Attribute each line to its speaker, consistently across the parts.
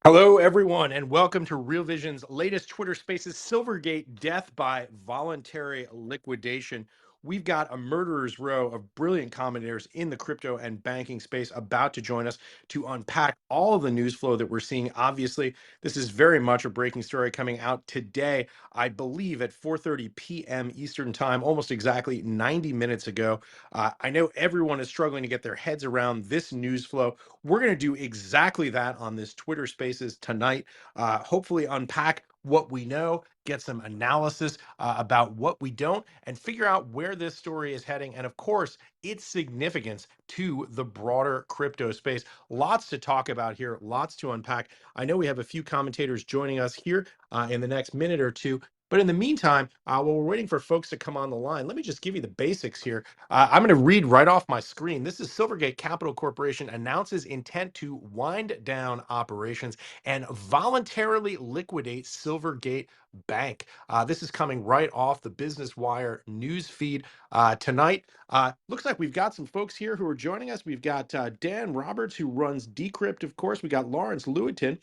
Speaker 1: Hello, everyone, and welcome to Real Vision's latest Twitter Spaces Silvergate Death by Voluntary Liquidation. We've got a murderer's row of brilliant commentators in the crypto and banking space about to join us to unpack all of the news flow that we're seeing. Obviously, this is very much a breaking story coming out today, I believe at 4:30 p.m. Eastern Time, almost exactly 90 minutes ago. I know everyone is struggling to get their heads around this news flow. We're going to do exactly that on this Twitter Spaces tonight. Hopefully, unpack what we know, get some analysis about what we don't, and figure out where this story is heading. And of course, its significance to the broader crypto space. Lots to talk about here, lots to unpack. I know we have a few commentators joining us here in the next minute or two. But in the meantime, while we're waiting for folks to come on the line, let me just give you the basics here. I'm going to read right off my screen. This is Silvergate Capital Corporation announces intent to wind down operations and voluntarily liquidate Silvergate Bank. This is coming right off the Business Wire news feed tonight. Looks like we've got some folks here who are joining us. We've got Dan Roberts, who runs Decrypt, of course. We got Lawrence Lewitton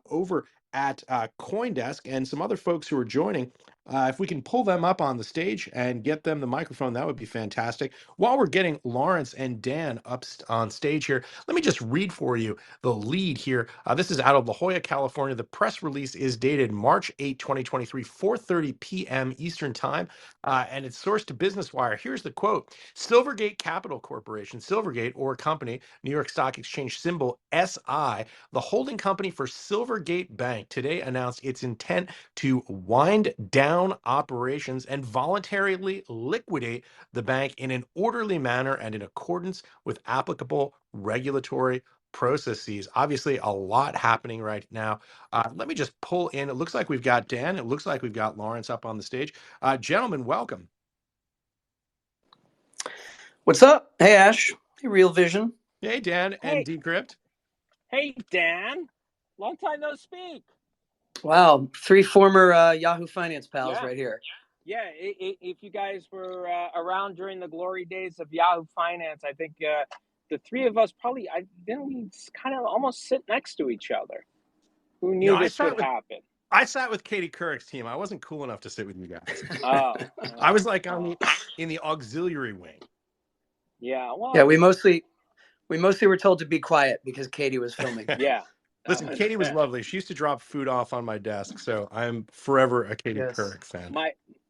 Speaker 1: over at CoinDesk, and some other folks who are joining. If we can pull them up on the stage and get them the microphone, that would be fantastic. While we're getting Lawrence and Dan up on stage here, let me just read for you the lead here. This is out of La Jolla, California. The press release is dated March 8, 2023, 4:30 p.m. Eastern Time, and it's sourced to Business Wire. Here's the quote. Silvergate Capital Corporation, Silvergate or company, New York Stock Exchange symbol SI, the holding company for Silvergate Bank, today announced its intent to wind down operations and voluntarily liquidate the bank in an orderly manner and in accordance with applicable regulatory processes. Obviously, a lot happening right now. Let me just pull in. It looks like we've got Dan. It looks like we've got Lawrence up on the stage. Gentlemen, welcome.
Speaker 2: What's up? Hey, Ash. Hey, Real Vision.
Speaker 1: Hey, Dan and Decrypt.
Speaker 3: Hey, Dan. Long time no speak.
Speaker 2: Wow, three former Yahoo Finance pals right here.
Speaker 3: Yeah, if you guys were around during the glory days of Yahoo Finance, I think the three of us probably, didn't we kind of almost sit next to each other? Who knew this would happen?
Speaker 1: I sat with Katie Couric's team. I wasn't cool enough to sit with you guys.
Speaker 3: I
Speaker 1: was like in the auxiliary wing.
Speaker 3: Yeah, well.
Speaker 2: Yeah, we mostly were told to be quiet because Katie was filming.
Speaker 3: Yeah.
Speaker 1: Listen, Katie was lovely. She used to drop food off on my desk, so I'm forever a Katie Couric fan.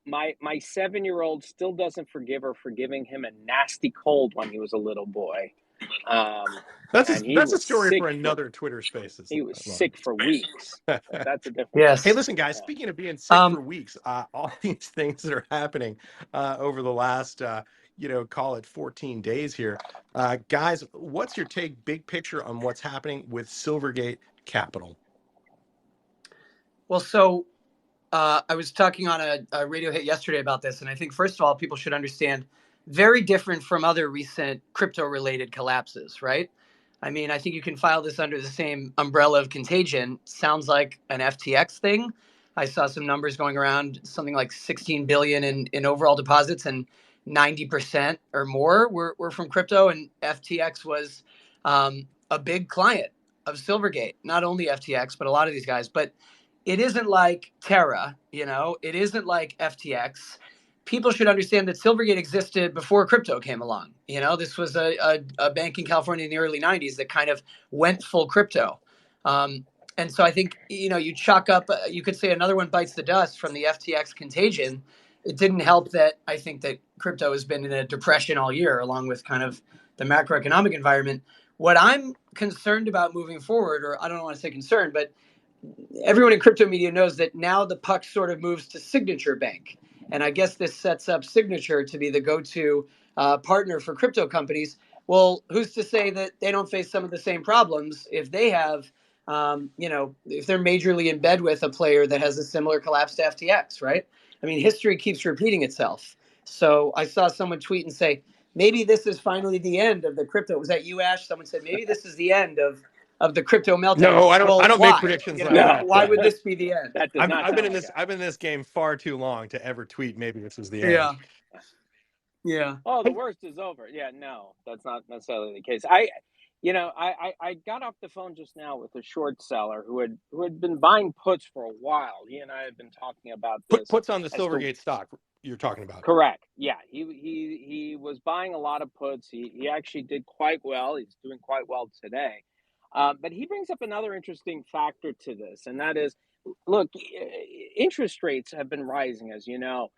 Speaker 3: My 7-year-old still doesn't forgive her for giving him a nasty cold when he was a little boy.
Speaker 1: That's a story for another Twitter Spaces.
Speaker 3: He was sick for weeks. That's a different.
Speaker 2: Yes.
Speaker 1: Hey, listen, guys. Speaking of being sick for weeks, all these things that are happening over the last, call it 14 days here, guys. What's your take, big picture, on what's happening with Silvergate Capital?
Speaker 2: Well, so I was talking on a radio hit yesterday about this, and I think first of all, people should understand very different from other recent crypto-related collapses, right? I mean, I think you can file this under the same umbrella of Contagion. Sounds like an FTX thing. I saw some numbers going around, something like 16 billion in overall deposits, and 90% or more were from crypto. And FTX was a big client of Silvergate, not only FTX, but a lot of these guys. But it isn't like Terra, it isn't like FTX. People should understand that Silvergate existed before crypto came along. This was a bank in California in the early 90s that kind of went full crypto. And so I think, you chalk up, you could say another one bites the dust from the FTX contagion. It didn't help that I think that crypto has been in a depression all year, along with kind of the macroeconomic environment. What I'm concerned about moving forward, or I don't want to say concerned, but everyone in crypto media knows that now the puck sort of moves to Signature Bank. And I guess this sets up Signature to be the go-to partner for crypto companies. Well, who's to say that they don't face some of the same problems if they have, if they're majorly in bed with a player that has a similar collapse to FTX, right? I mean, history keeps repeating itself. So I saw someone tweet and say, maybe this is finally the end of the crypto. Was that you, Ash? Someone said, maybe this is the end of the crypto meltdown.
Speaker 1: No, I don't make predictions like that.
Speaker 2: Why would this be the end?
Speaker 1: I've been in this game far too long to ever tweet maybe this is the end.
Speaker 2: Yeah.
Speaker 3: Oh, the worst is over. Yeah, no, that's not necessarily the case. I got off the phone just now with a short seller who had been buying puts for a while. He and I had been talking about this
Speaker 1: Puts on the
Speaker 3: as to
Speaker 1: Silvergate stock you're talking about.
Speaker 3: correct. Yeah, he was buying a lot of puts. He actually did quite well. He's doing quite well today. But he brings up another interesting factor to this, and that is, look, interest rates have been rising, as you know.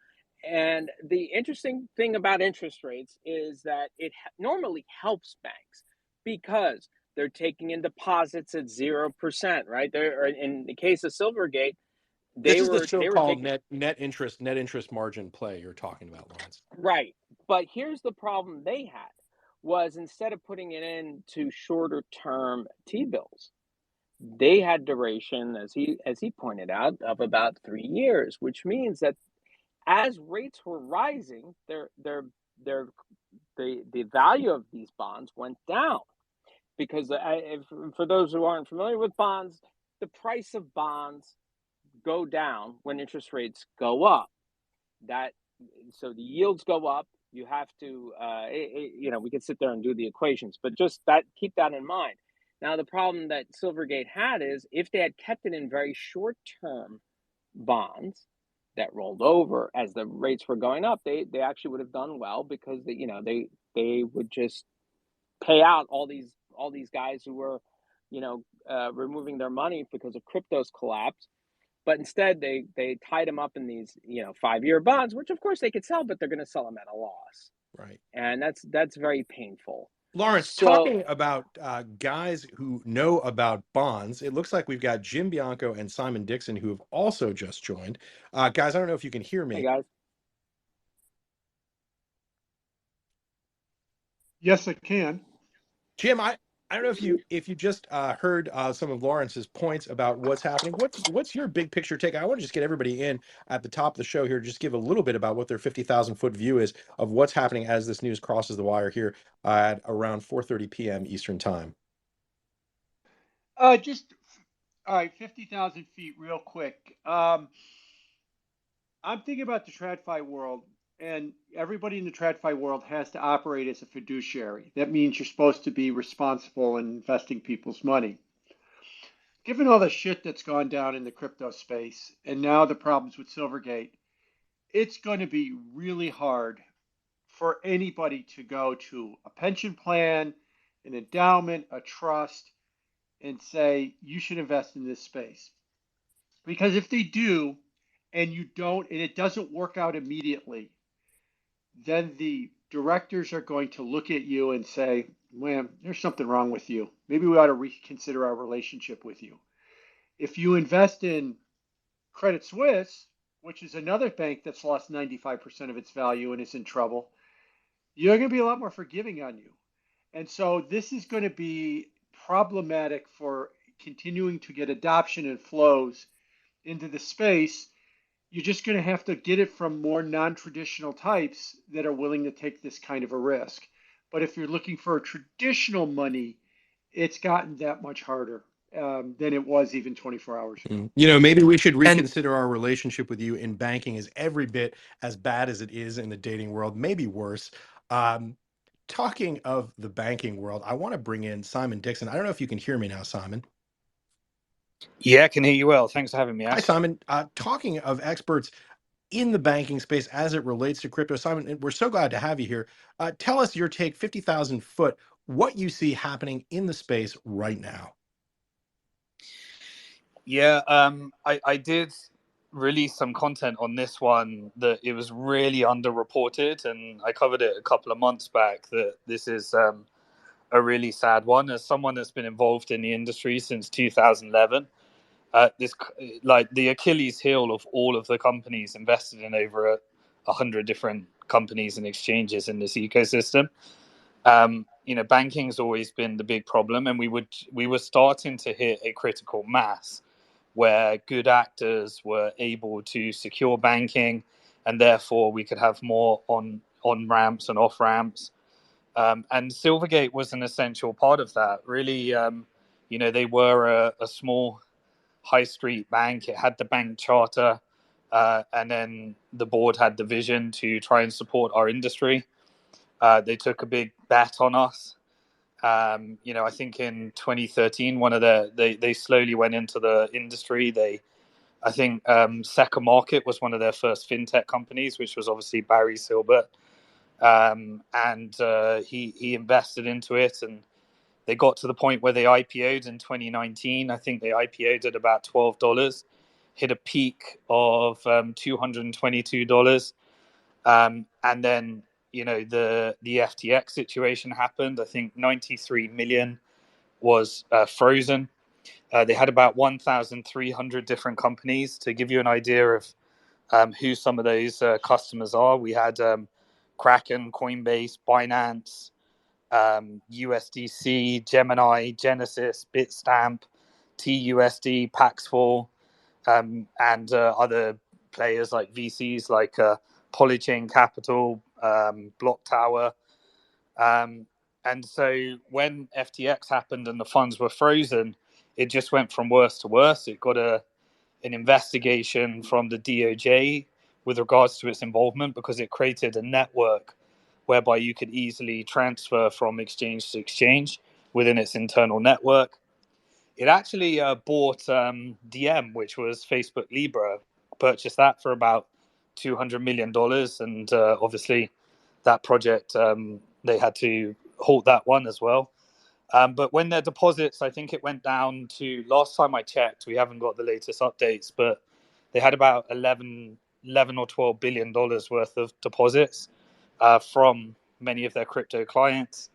Speaker 3: And the interesting thing about interest rates is that it normally helps banks because they're taking in deposits at 0%, right? They're in the case of Silvergate,
Speaker 1: This
Speaker 3: they
Speaker 1: is the
Speaker 3: were
Speaker 1: so-called
Speaker 3: taking
Speaker 1: net interest margin play you're talking about, Lawrence.
Speaker 3: right. But here's the problem they had was instead of putting it into shorter term T-bills, they had duration, as he pointed out, of about 3 years, which means that as rates were rising, their the value of these bonds went down because for those who aren't familiar with bonds, the price of bonds go down when interest rates go up. That so the yields go up. You have to, we can sit there and do the equations, but just that keep that in mind. Now, the problem that Silvergate had is if they had kept it in very short term bonds that rolled over as the rates were going up, they actually would have done well because they would just pay out all these guys who were removing their money because of crypto's collapse. But instead, they tied them up in these 5-year bonds, which of course they could sell, but they're going to sell them at a loss,
Speaker 1: Right.
Speaker 3: and that's very painful.
Speaker 1: Lawrence,
Speaker 3: So,
Speaker 1: talking about guys who know about bonds, it looks like we've got Jim Bianco and Simon Dixon who have also just joined. Guys, I don't know if you can hear
Speaker 3: hey
Speaker 1: me.
Speaker 3: guys,
Speaker 4: Yes, I can.
Speaker 1: Jim, I don't know if you just heard some of Lawrence's points about what's happening. What's your big picture take? I want to just get everybody in at the top of the show here, just give a little bit about what their 50,000-foot view is of what's happening as this news crosses the wire here at around 4:30 p.m. Eastern time.
Speaker 4: Just all right, 50,000 feet, real quick. I'm thinking about the TradFi world, and everybody in the TradFi world has to operate as a fiduciary. That means you're supposed to be responsible in investing people's money. Given all the shit that's gone down in the crypto space, and now the problems with Silvergate, it's going to be really hard for anybody to go to a pension plan, an endowment, a trust, and say, you should invest in this space. Because if they do, and you don't, and it doesn't work out immediately, then the directors are going to look at you and say, well, there's something wrong with you. Maybe we ought to reconsider our relationship with you. If you invest in Credit Suisse, which is another bank that's lost 95% of its value and is in trouble, you're going to be a lot more forgiving on you. And so this is going to be problematic for continuing to get adoption and flows into the space. You're just going to have to get it from more non-traditional types that are willing to take this kind of a risk. But if you're looking for traditional money, it's gotten that much harder than it was even 24 hours ago.
Speaker 1: Maybe we should
Speaker 2: and
Speaker 1: reconsider our relationship with you in banking is every bit as bad as it is in the dating world, maybe worse. Um, Talking of the banking world, I want to bring in Simon Dixon. I don't know if you can hear me now, Simon.
Speaker 5: Yeah, I can hear you well. Thanks for having me,
Speaker 1: Hi,
Speaker 5: Ash.
Speaker 1: Simon. Talking of experts in the banking space as it relates to crypto, Simon, we're so glad to have you here. Tell us your take, 50,000 foot, what you see happening in the space right now.
Speaker 5: Yeah, I did release some content on this one that it was really underreported, and I covered it a couple of months back, that this is a really sad one. As someone that's been involved in the industry since 2011, this like the Achilles heel of all of the companies invested in over 100 different companies and exchanges in this ecosystem. Banking's always been the big problem, and we were starting to hit a critical mass where good actors were able to secure banking, and therefore we could have more on ramps and off ramps. And Silvergate was an essential part of that. Really, they were a small high street bank. It had the bank charter, and then the board had the vision to try and support our industry. They took a big bet on us, I think in 2013, they slowly went into the industry. I think Second Market was one of their first fintech companies, which was obviously Barry Silbert, and he invested into it, and they got to the point where they IPO'd in 2019. I think they IPO'd at about $12, hit a peak of $222, and then the FTX situation happened. I think 93 million was frozen. They had about 1,300 different companies. To give you an idea of who some of those customers are, we had Kraken, Coinbase, Binance, USDC, Gemini, Genesis, Bitstamp, TUSD, Paxful, and other players like VCs like Polychain Capital, Block Tower. And so when FTX happened and the funds were frozen, it just went from worse to worse. It got an investigation from the DOJ with regards to its involvement because it created a network whereby you could easily transfer from exchange to exchange within its internal network. It actually bought DM, which was Facebook Libra, purchased that for about $200 million. And obviously that project, they had to halt that one as well. But when their deposits, I think it went down to, last time I checked, we haven't got the latest updates, but they had about 11 or $12 billion worth of deposits from many of their crypto clients.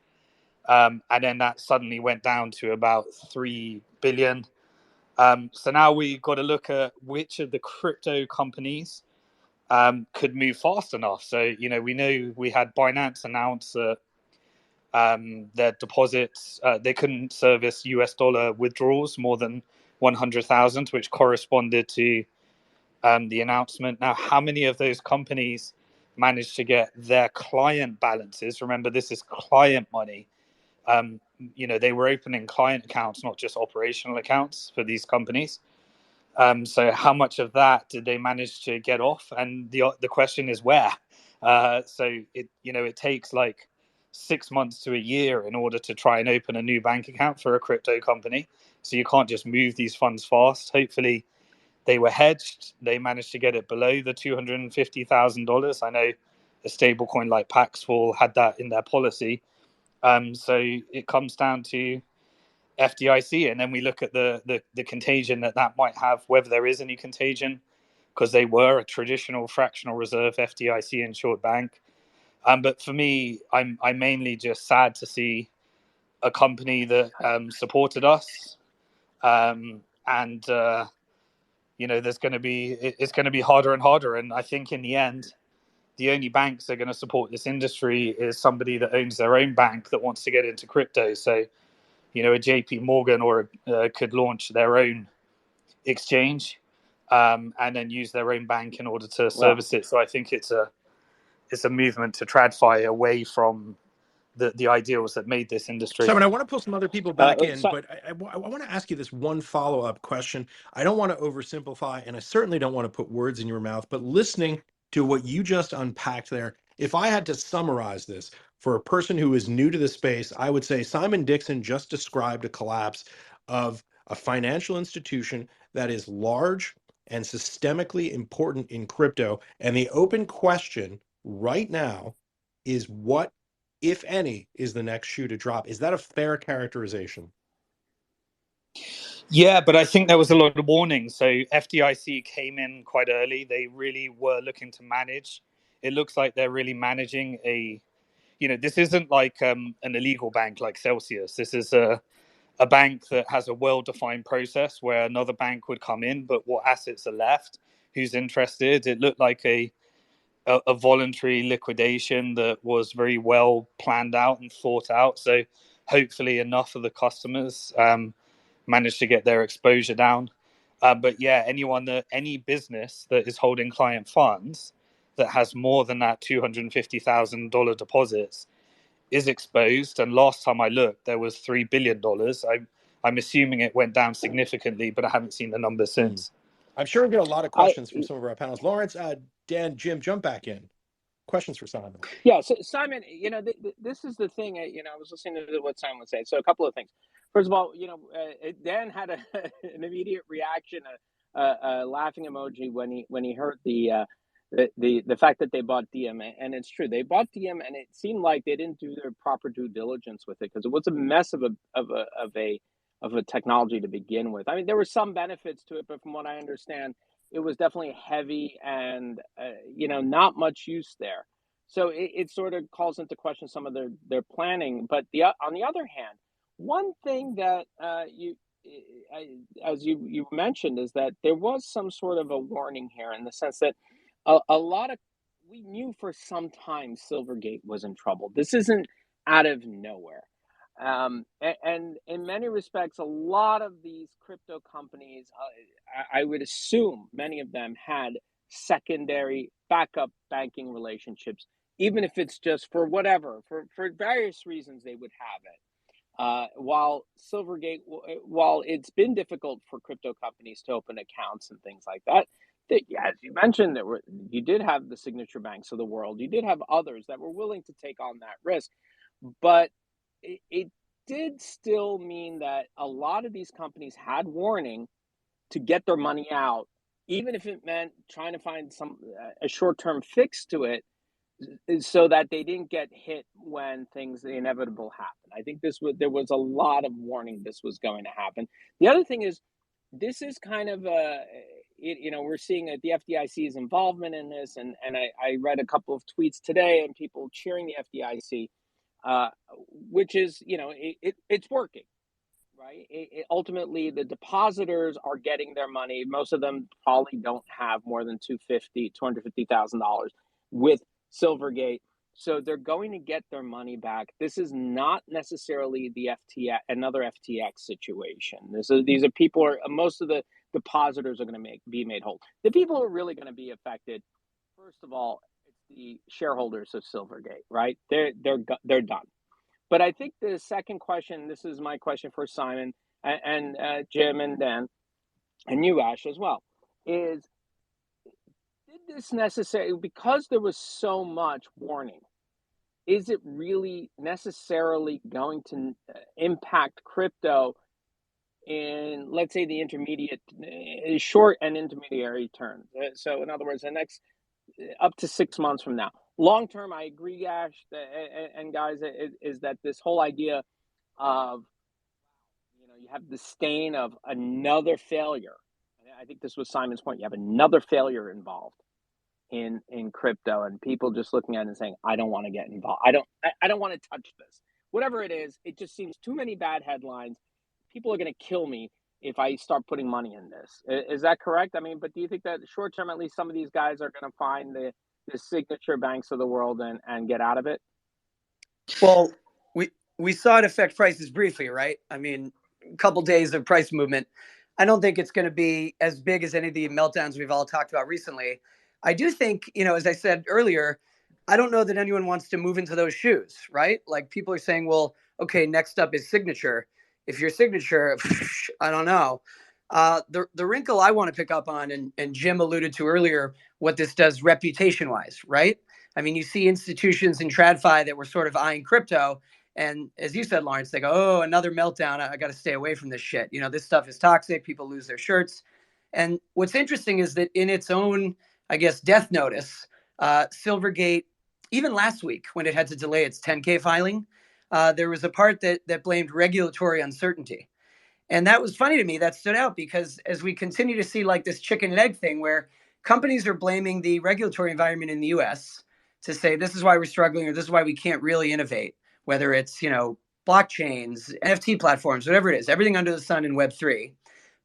Speaker 5: And then that suddenly went down to about 3 billion. So now we got to look at which of the crypto companies could move fast enough. So, we know we had Binance announce that their deposits, they couldn't service US dollar withdrawals more than 100,000, which corresponded to the announcement. Now, how many of those companies managed to get their client balances? Remember, this is client money. They were opening client accounts, not just operational accounts for these companies. So how much of that did they manage to get off? And the question is where? So it takes like 6 months to a year in order to try and open a new bank account for a crypto company. So you can't just move these funds fast. Hopefully they were hedged. They managed to get it below the $250,000. I know a stable coin like Paxful had that in their policy. So it comes down to FDIC, and then we look at the contagion that might have, whether there is any contagion, because they were a traditional fractional reserve FDIC insured bank. But for me, I'm mainly just sad to see a company that supported us, and it's going to be harder and harder. And I think in the end, the only banks that are going to support this industry is somebody that owns their own bank that wants to get into crypto. So, a JP Morgan or could launch their own exchange and then use their own bank in order to service it. So I think it's a movement to TradFi away from the ideals that made this industry.
Speaker 1: Simon, I want to pull some other people back in, but I want to ask you this one follow-up question. I don't want to oversimplify, and I certainly don't want to put words in your mouth, but listening to what you just unpacked there, if I had to summarize this for a person who is new to the space, I would say Simon Dixon just described a collapse of a financial institution that is large and systemically important in crypto. And the open question right now is what, if any, is the next shoe to drop. Is that a fair characterization?
Speaker 5: Yeah, but I think there was a lot of warning. So FDIC came in quite early. They really were looking to manage. It looks like they're really managing this isn't like an illegal bank like Celsius. This is a bank that has a well-defined process where another bank would come in, but what assets are left, who's interested. It looked like a voluntary liquidation that was very well planned out and thought out. So hopefully enough of the customers managed to get their exposure down. But yeah, any business that is holding client funds that has more than that $250,000 deposits is exposed. And last time I looked, there was $3 billion. I'm assuming it went down significantly, but I haven't seen the numbers since.
Speaker 1: I'm sure we get a lot of questions from some of our panels. Lawrence, Dan, Jim, jump back in. questions for Simon.
Speaker 3: Yeah, so Simon, this is the thing. I was listening to what Simon was saying. So a couple of things. First of all, Dan had an immediate reaction, a laughing emoji when he heard the fact that they bought Diem, and it's true, they bought Diem, and it seemed like they didn't do their proper due diligence with it because it was a mess of a technology to begin with. I mean, there were some benefits to it, but from what I understand, it was definitely heavy and not much use there. So it sort of calls into question some of their planning. But on the other hand, one thing that as you mentioned, is that there was some sort of a warning here in the sense that a lot of we knew for some time Silvergate was in trouble. This isn't out of nowhere. And in many respects, a lot of these crypto companies, I would assume many of them had secondary backup banking relationships, even if it's just for whatever, for various reasons they would have it. While Silvergate, while it's been difficult for crypto companies to open accounts and things like that, as you mentioned, you did have the signature banks of the world. You did have others that were willing to take on that risk, but it did still mean that a lot of these companies had warning to get their money out, even if it meant trying to find a short-term fix to it, so that they didn't get hit when the inevitable happened. I think there was a lot of warning this was going to happen. The other thing is, this is kind of we're seeing that the FDIC's involvement in this, and I read a couple of tweets today and people cheering the FDIC, which is it's working, right? Ultimately, the depositors are getting their money. Most of them probably don't have more than $250,000 with Silvergate, so they're going to get their money back. This is not necessarily another FTX situation. These are people. Most of the depositors are going to be made whole. The people who are really going to be affected, first of all, it's the shareholders of Silvergate, right? They're done. But I think the second question, this is my question for Simon and Jim and Dan, and you, Ash, as well, is, did this necessarily, because there was so much warning, is it really necessarily going to impact crypto in, let's say, the short and intermediary terms? So in other words, the next up to 6 months from now. Long term, I agree, Ash, and guys, is that this whole idea of, you have the stain of another failure. I think this was Simon's point. You have another failure involved in crypto, and people just looking at it and saying, I don't want to get involved. I don't want to touch this. Whatever it is, it just seems too many bad headlines. People are going to kill me if I start putting money in this. Is that correct? I mean, but do you think that short term, at least some of these guys are going to find the signature banks of the world and get out of it?
Speaker 2: Well, we saw it affect prices briefly, right? I mean, a couple days of price movement. I don't think it's going to be as big as any of the meltdowns we've all talked about recently. I do think, as I said earlier, I don't know that anyone wants to move into those shoes, right? Like, people are saying, well, okay, next up is signature. If you're signature, I don't know. The wrinkle I want to pick up on, and Jim alluded to earlier, what this does reputation-wise, right? I mean, you see institutions in TradFi that were sort of eyeing crypto, and as you said, Lawrence, they go, oh, another meltdown. I got to stay away from this shit. This stuff is toxic. People lose their shirts. And what's interesting is that in its own, I guess, death notice, Silvergate, even last week when it had to delay its 10K filing, there was a part that blamed regulatory uncertainty. And that was funny to me. That stood out because as we continue to see like this chicken and egg thing where companies are blaming the regulatory environment in the US to say, this is why we're struggling, or this is why we can't really innovate, whether it's, blockchains, NFT platforms, whatever it is, everything under the sun in Web3.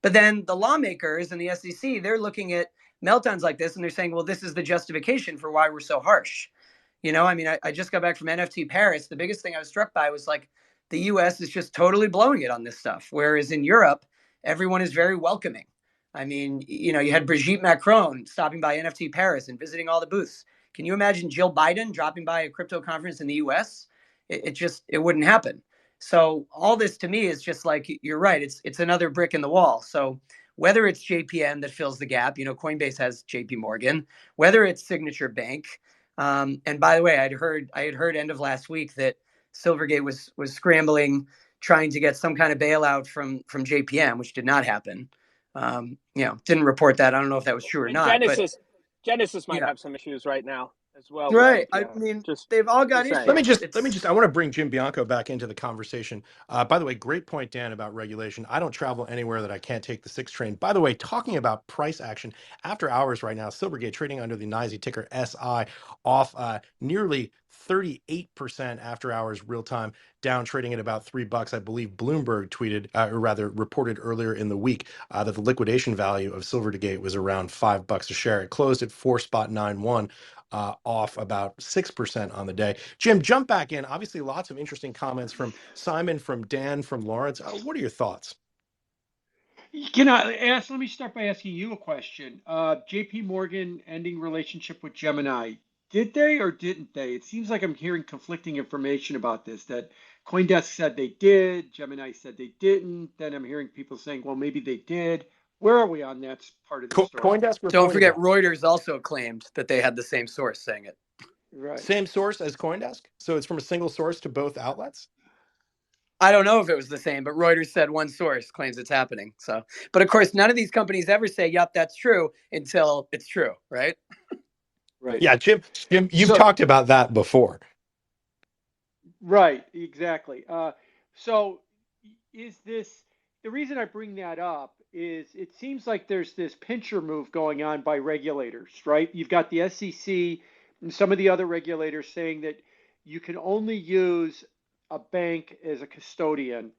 Speaker 2: But then the lawmakers and the SEC, they're looking at meltdowns like this and they're saying, well, this is the justification for why we're so harsh. I mean, I just got back from NFT Paris. The biggest thing I was struck by was like, the US is just totally blowing it on this stuff. Whereas in Europe, everyone is very welcoming. I mean, you had Brigitte Macron stopping by NFT Paris and visiting all the booths. Can you imagine Jill Biden dropping by a crypto conference in the US? It wouldn't happen. So all this to me is just like, you're right. It's another brick in the wall. So whether it's JPM that fills the gap, Coinbase has JP Morgan, whether it's Signature Bank, And by the way, I had heard end of last week that Silvergate was scrambling, trying to get some kind of bailout from JPM, which did not happen. Didn't report that. I don't know if that was true or
Speaker 3: And
Speaker 2: not.
Speaker 3: Genesis might
Speaker 2: Yeah.
Speaker 3: have some issues right now as well with
Speaker 2: Right. I
Speaker 3: JPM.
Speaker 2: mean,
Speaker 3: Just
Speaker 2: they've all got
Speaker 3: saying.
Speaker 2: issues.
Speaker 1: I want to bring Jim Bianco back into the conversation. By the way, great point, Dan, about regulation. I don't travel anywhere that I can't take the 6 train. By the way, talking about price action after hours right now, Silvergate trading under the NYSE ticker SI off nearly 38% after hours real time, down trading at about $3. I believe Bloomberg tweeted, or rather reported earlier in the week, that the liquidation value of Silvergate was around $5 a share. It closed at 4.91. Off about 6% on the day. Jim, jump back in. Obviously, lots of interesting comments from Simon, from Dan, from Lawrence. What are your thoughts?
Speaker 4: Let me start by asking you a question. JP Morgan ending relationship with Gemini. Did they or didn't they? It seems like I'm hearing conflicting information about this, that CoinDesk said they did, Gemini said they didn't. Then I'm hearing people saying, well, maybe they did. Where are we on that part of the story?
Speaker 1: CoinDesk reported
Speaker 2: Don't forget,
Speaker 1: that.
Speaker 2: Reuters also claimed that they had the same source saying it.
Speaker 4: Right.
Speaker 1: Same source as CoinDesk? So it's from a single source to both outlets?
Speaker 2: I don't know if it was the same, but Reuters said one source claims it's happening. So, but of course, none of these companies ever say, "Yep, that's true," until it's true, right?
Speaker 4: Right.
Speaker 1: Yeah, Jim, you've
Speaker 4: So,
Speaker 1: talked about that before.
Speaker 4: right, exactly. So is this the reason I bring that up is it seems like there's this pincher move going on by regulators, right? You've got the SEC and some of the other regulators saying that you can only use a bank as a custodian.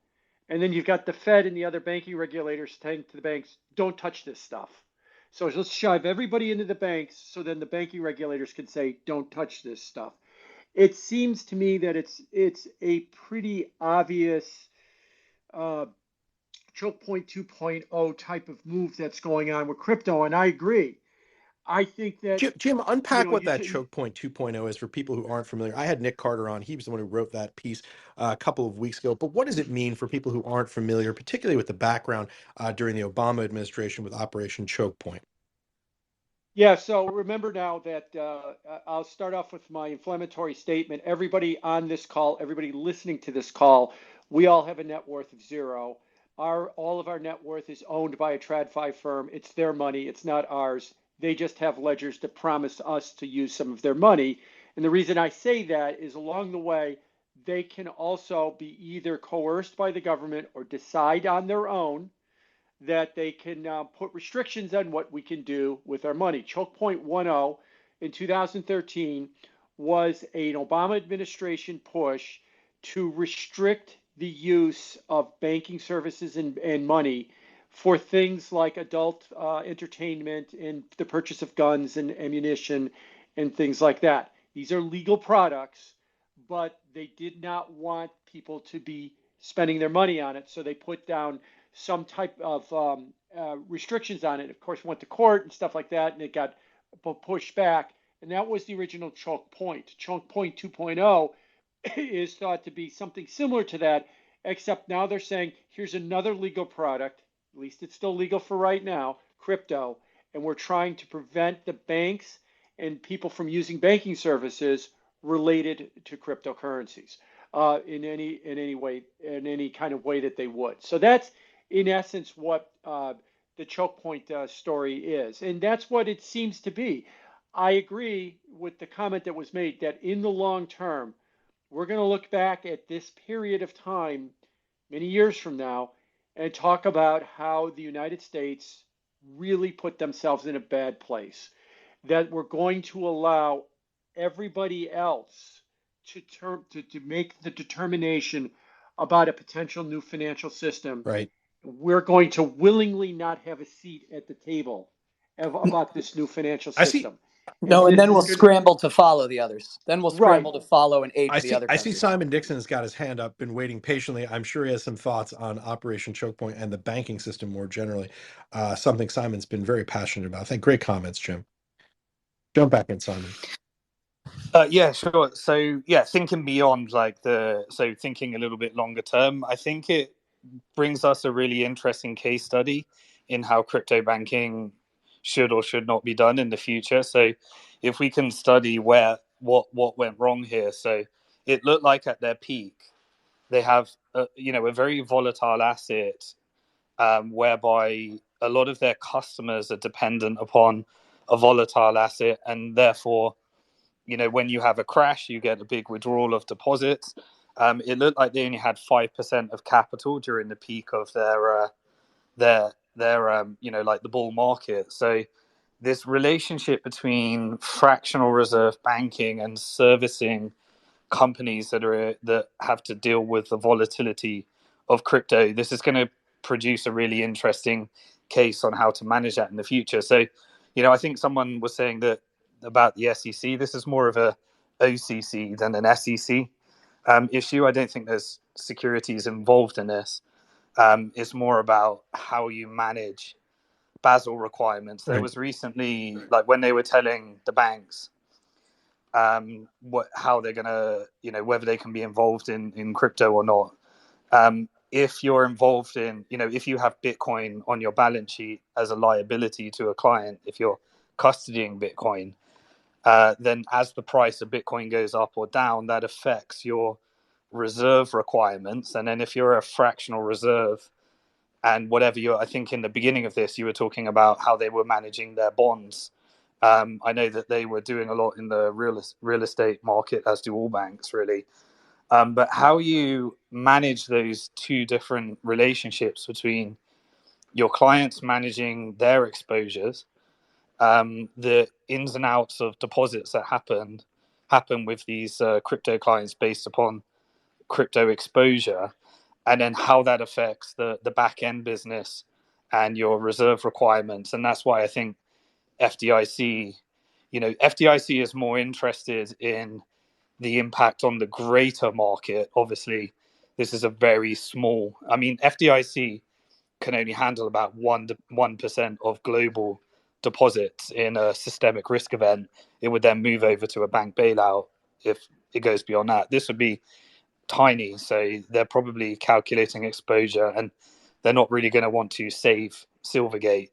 Speaker 4: And then you've got the Fed and the other banking regulators saying to the banks, don't touch this stuff. So let's shove everybody into the banks so then the banking regulators can say, don't touch this stuff. It seems to me that it's a pretty obvious choke point 2.0 type of move that's going on with crypto, and I agree. I think that
Speaker 1: Jim, unpack what that
Speaker 4: you
Speaker 1: choke point 2.0 is for people who aren't familiar. I had Nick Carter on. He was the one who wrote that piece a couple of weeks ago. But what does it mean for people who aren't familiar, particularly with the background during the Obama administration with Operation Choke Point?
Speaker 4: Yeah, so remember now that I'll start off with my inflammatory statement. Everybody on this call, everybody listening to this call, we all have a net worth of zero. All of our net worth is owned by a TradFi firm. It's their money. It's not ours. They just have ledgers to promise us to use some of their money. And the reason I say that is along the way, they can also be either coerced by the government or decide on their own that they can put restrictions on what we can do with our money. Choke point 1.0 in 2013 was an Obama administration push to restrict the use of banking services and money for things like adult entertainment and the purchase of guns and ammunition and things like that. These are legal products, but they did not want people to be spending their money on it, so they put down some type of restrictions on it. Of course, went to court and stuff like that, and it got pushed back. And that was the original choke point. Choke point 2.0 is thought to be something similar to that, except now they're saying, here's another legal product, at least it's still legal for right now, crypto, and we're trying to prevent the banks and people from using banking services related to cryptocurrencies in any way, in any kind of way that they would. So that's in essence what the choke point story is, and that's what it seems to be. I agree with the comment that was made that in the long term, we're going to look back at this period of time many years from now and talk about how the United States really put themselves in a bad place, that we're going to allow everybody else to make the determination about a potential new financial system.
Speaker 1: Right.
Speaker 4: We're going to willingly not have a seat at the table about this new financial system.
Speaker 2: No, and then we'll scramble to follow the others. Then we'll scramble to follow and ape the other
Speaker 1: I see
Speaker 2: countries.
Speaker 1: Simon Dixon has got his hand up, been waiting patiently. I'm sure he has some thoughts on Operation Choke Point and the banking system more generally. Something Simon's been very passionate about. I think great comments, Jim. Jump back in, Simon.
Speaker 5: Yeah, sure. So thinking beyond thinking a little bit longer term, I think it brings us a really interesting case study in how crypto banking should or should not be done in the future. So if we can study where what went wrong here. So it looked like at their peak they have a very volatile asset, whereby a lot of their customers are dependent upon a volatile asset, and therefore, when you have a crash, you get a big withdrawal of deposits. It looked like they only had 5% of capital during the peak of their like the bull market. So this relationship between fractional reserve banking and servicing companies that have to deal with the volatility of crypto, this is going to produce a really interesting case on how to manage that in the future. So, I think someone was saying that about the SEC, this is more of a OCC than an SEC issue. I don't think there's securities involved in this. It's more about how you manage Basel requirements. There was recently, like when they were telling the banks how they're gonna, whether they can be involved in crypto or not. If you're involved in, if you have Bitcoin on your balance sheet as a liability to a client, if you're custodying Bitcoin, then as the price of Bitcoin goes up or down, that affects your reserve requirements. And then if you're a fractional reserve and whatever I think in the beginning of this, you were talking about how they were managing their bonds. I know that they were doing a lot in the real estate market, as do all banks, really. But how you manage those two different relationships between your clients managing their exposures, the ins and outs of deposits that happen with these crypto clients based upon crypto exposure, and then how that affects the back end business and your reserve requirements. And that's why I think FDIC, FDIC is more interested in the impact on the greater market. Obviously, this is a very small, FDIC can only handle about 1% of global deposits in a systemic risk event. It would then move over to a bank bailout if it goes beyond that. This would be tiny, so they're probably calculating exposure, and they're not really going to want to save Silvergate,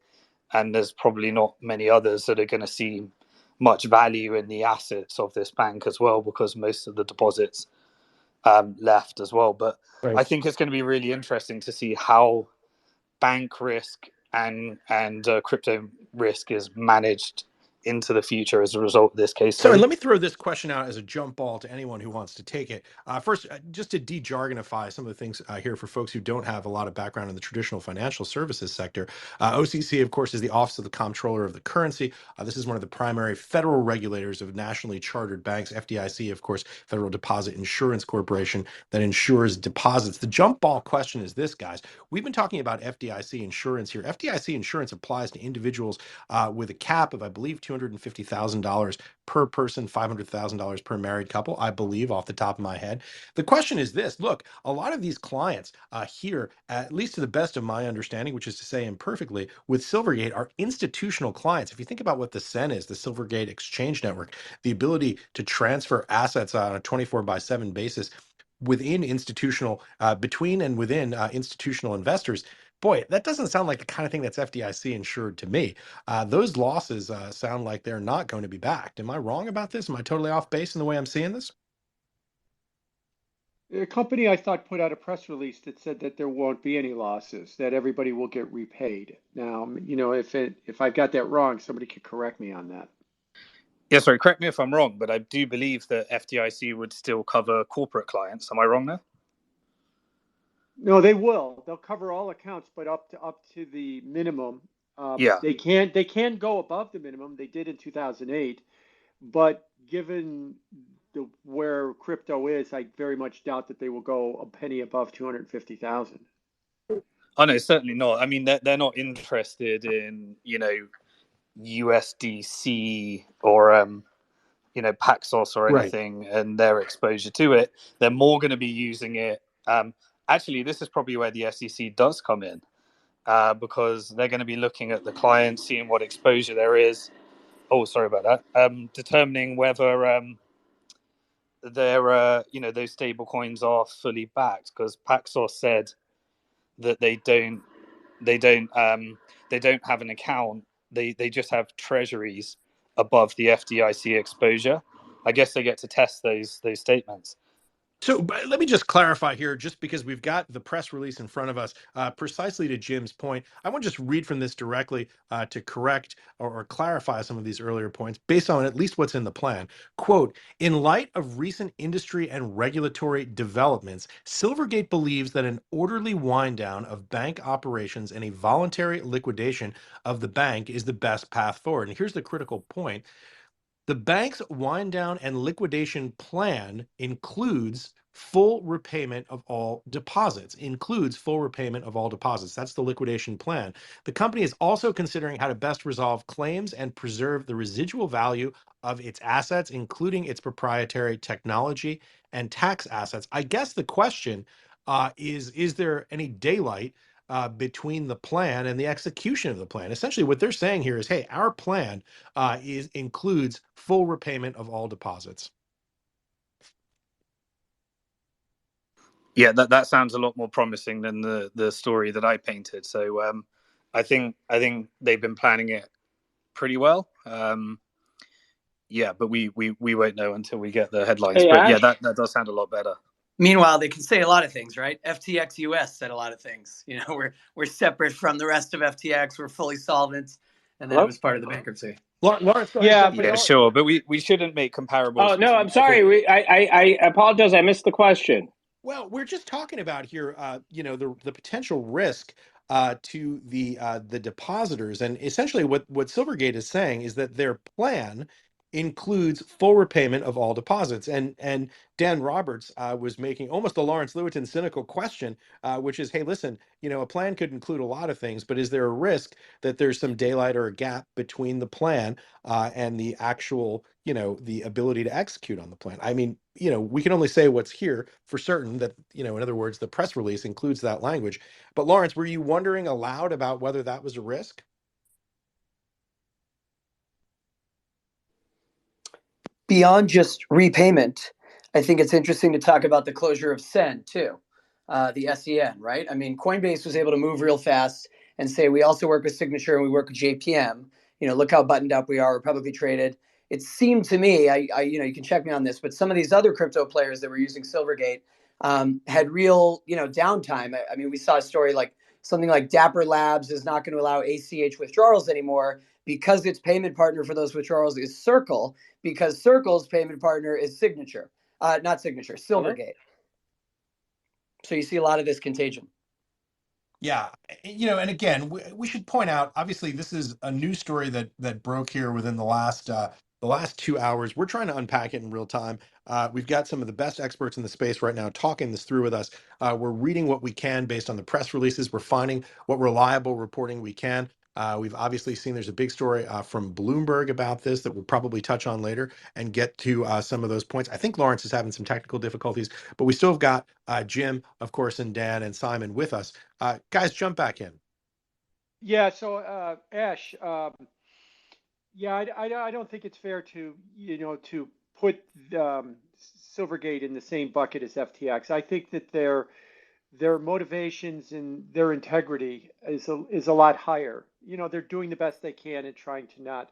Speaker 5: and there's probably not many others that are going to see much value in the assets of this bank as well, because most of the deposits left as well. But I think it's going to be really interesting to see how bank risk and crypto risk is managed into the future as a result of this case study.
Speaker 1: So, and let me throw this question out as a jump ball to anyone who wants to take it. First, just to de-jargonify some of the things here for folks who don't have a lot of background in the traditional financial services sector. OCC, of course, is the Office of the Comptroller of the Currency. This is one of the primary federal regulators of nationally chartered banks. FDIC, of course, Federal Deposit Insurance Corporation, that insures deposits. The jump ball question is this, guys. We've been talking about FDIC insurance here. FDIC insurance applies to individuals with a cap of, I believe, $250,000 per person, $500,000 per married couple, I believe, off the top of my head. The question is this: look, a lot of these clients here, at least to the best of my understanding, which is to say imperfectly, with Silvergate are institutional clients. If you think about what the SEN is, the Silvergate Exchange Network, the ability to transfer assets on a 24/7 basis within institutional, between and within institutional investors. Boy, that doesn't sound like the kind of thing that's FDIC insured to me. Those losses sound like they're not going to be backed. Am I wrong about this? Am I totally off base in the way I'm seeing this?
Speaker 4: A company I thought put out a press release that said that there won't be any losses, that everybody will get repaid. Now, if I've got that wrong, somebody could correct me on that.
Speaker 5: Yeah, sorry, correct me if I'm wrong, but I do believe that FDIC would still cover corporate clients. Am I wrong there?
Speaker 4: No, they will. They'll cover all accounts, but up to the minimum.
Speaker 5: Yeah.
Speaker 4: They can go above the minimum. They did in 2008, but given where crypto is, I very much doubt that they will go a penny above 250,000.
Speaker 5: Oh no, certainly not. I mean, they're not interested in USDC or Paxos or anything, and their exposure to it. They're more going to be using it. Actually, this is probably where the SEC does come in, because they're going to be looking at the client, seeing what exposure there is. Oh, sorry about that. Determining whether those stable coins are fully backed, because Paxos said that they don't have an account. They just have treasuries above the FDIC exposure. I guess they get to test those statements.
Speaker 1: So let me just clarify here, just because we've got the press release in front of us, precisely to Jim's point. I want to just read from this directly to correct or clarify some of these earlier points based on at least what's in the plan. Quote, in light of recent industry and regulatory developments, Silvergate believes that an orderly wind down of bank operations and a voluntary liquidation of the bank is the best path forward. And here's the critical point. The bank's wind down and liquidation plan includes full repayment of all deposits. Includes full repayment of all deposits. That's the liquidation plan. The company is also considering how to best resolve claims and preserve the residual value of its assets, including its proprietary technology and tax assets. I guess the question is there any daylight between the plan and the execution of the plan? Essentially, what they're saying here is, hey, our plan includes full repayment of all deposits.
Speaker 5: Yeah, that sounds a lot more promising than the story that I painted. So I think they've been planning it pretty well. Yeah, but we won't know until we get the headlines.
Speaker 3: Hey,
Speaker 5: but
Speaker 3: Ash?
Speaker 5: yeah, that does sound a lot better.
Speaker 2: Meanwhile, they can say a lot of things, right? FTX US said a lot of things. You know, we're separate from the rest of FTX. We're fully solvent, and then it was part of the bankruptcy.
Speaker 1: Lawrence,
Speaker 4: Yeah,
Speaker 5: Yeah, sure, but we shouldn't make comparables.
Speaker 3: Oh, no, I'm sorry. I apologize. I missed the question.
Speaker 1: Well, we're just talking about here, the potential risk to the depositors, and essentially what Silvergate is saying is that their plan includes full repayment of all deposits. And Dan Roberts was making almost a Lawrence Lewitton cynical question, which is, hey, listen, a plan could include a lot of things, but is there a risk that there's some daylight or a gap between the plan and the actual, the ability to execute on the plan? I mean, we can only say what's here for certain that, in other words, the press release includes that language. But Lawrence, were you wondering aloud about whether that was a risk?
Speaker 2: Beyond just repayment, I think it's interesting to talk about the closure of SEN too, the SEN, right? I mean, Coinbase was able to move real fast and say, we also work with Signature and we work with JPM. Look how buttoned up we are. We're publicly traded. It seemed to me, you can check me on this, but some of these other crypto players that were using Silvergate had real, downtime. I mean, we saw a story like something like Dapper Labs is not going to allow ACH withdrawals anymore because its payment partner for those withdrawals is Circle, because Circle's payment partner is Signature, not Signature, Silvergate. So you see a lot of this contagion.
Speaker 1: Yeah, and again, we should point out, obviously, this is a news story that broke here within the last 2 hours. We're trying to unpack it in real time. We've got some of the best experts in the space right now talking this through with us. We're reading what we can based on the press releases. We're finding what reliable reporting we can. We've obviously seen there's a big story from Bloomberg about this that we'll probably touch on later and get to some of those points. I think Lawrence is having some technical difficulties, but we still have got Jim, of course, and Dan and Simon with us. Guys, jump back in.
Speaker 4: Yeah. So Ash, yeah, I don't think it's fair to to put Silvergate in the same bucket as FTX. I think that their motivations and their integrity is a lot higher. They're doing the best they can and trying to not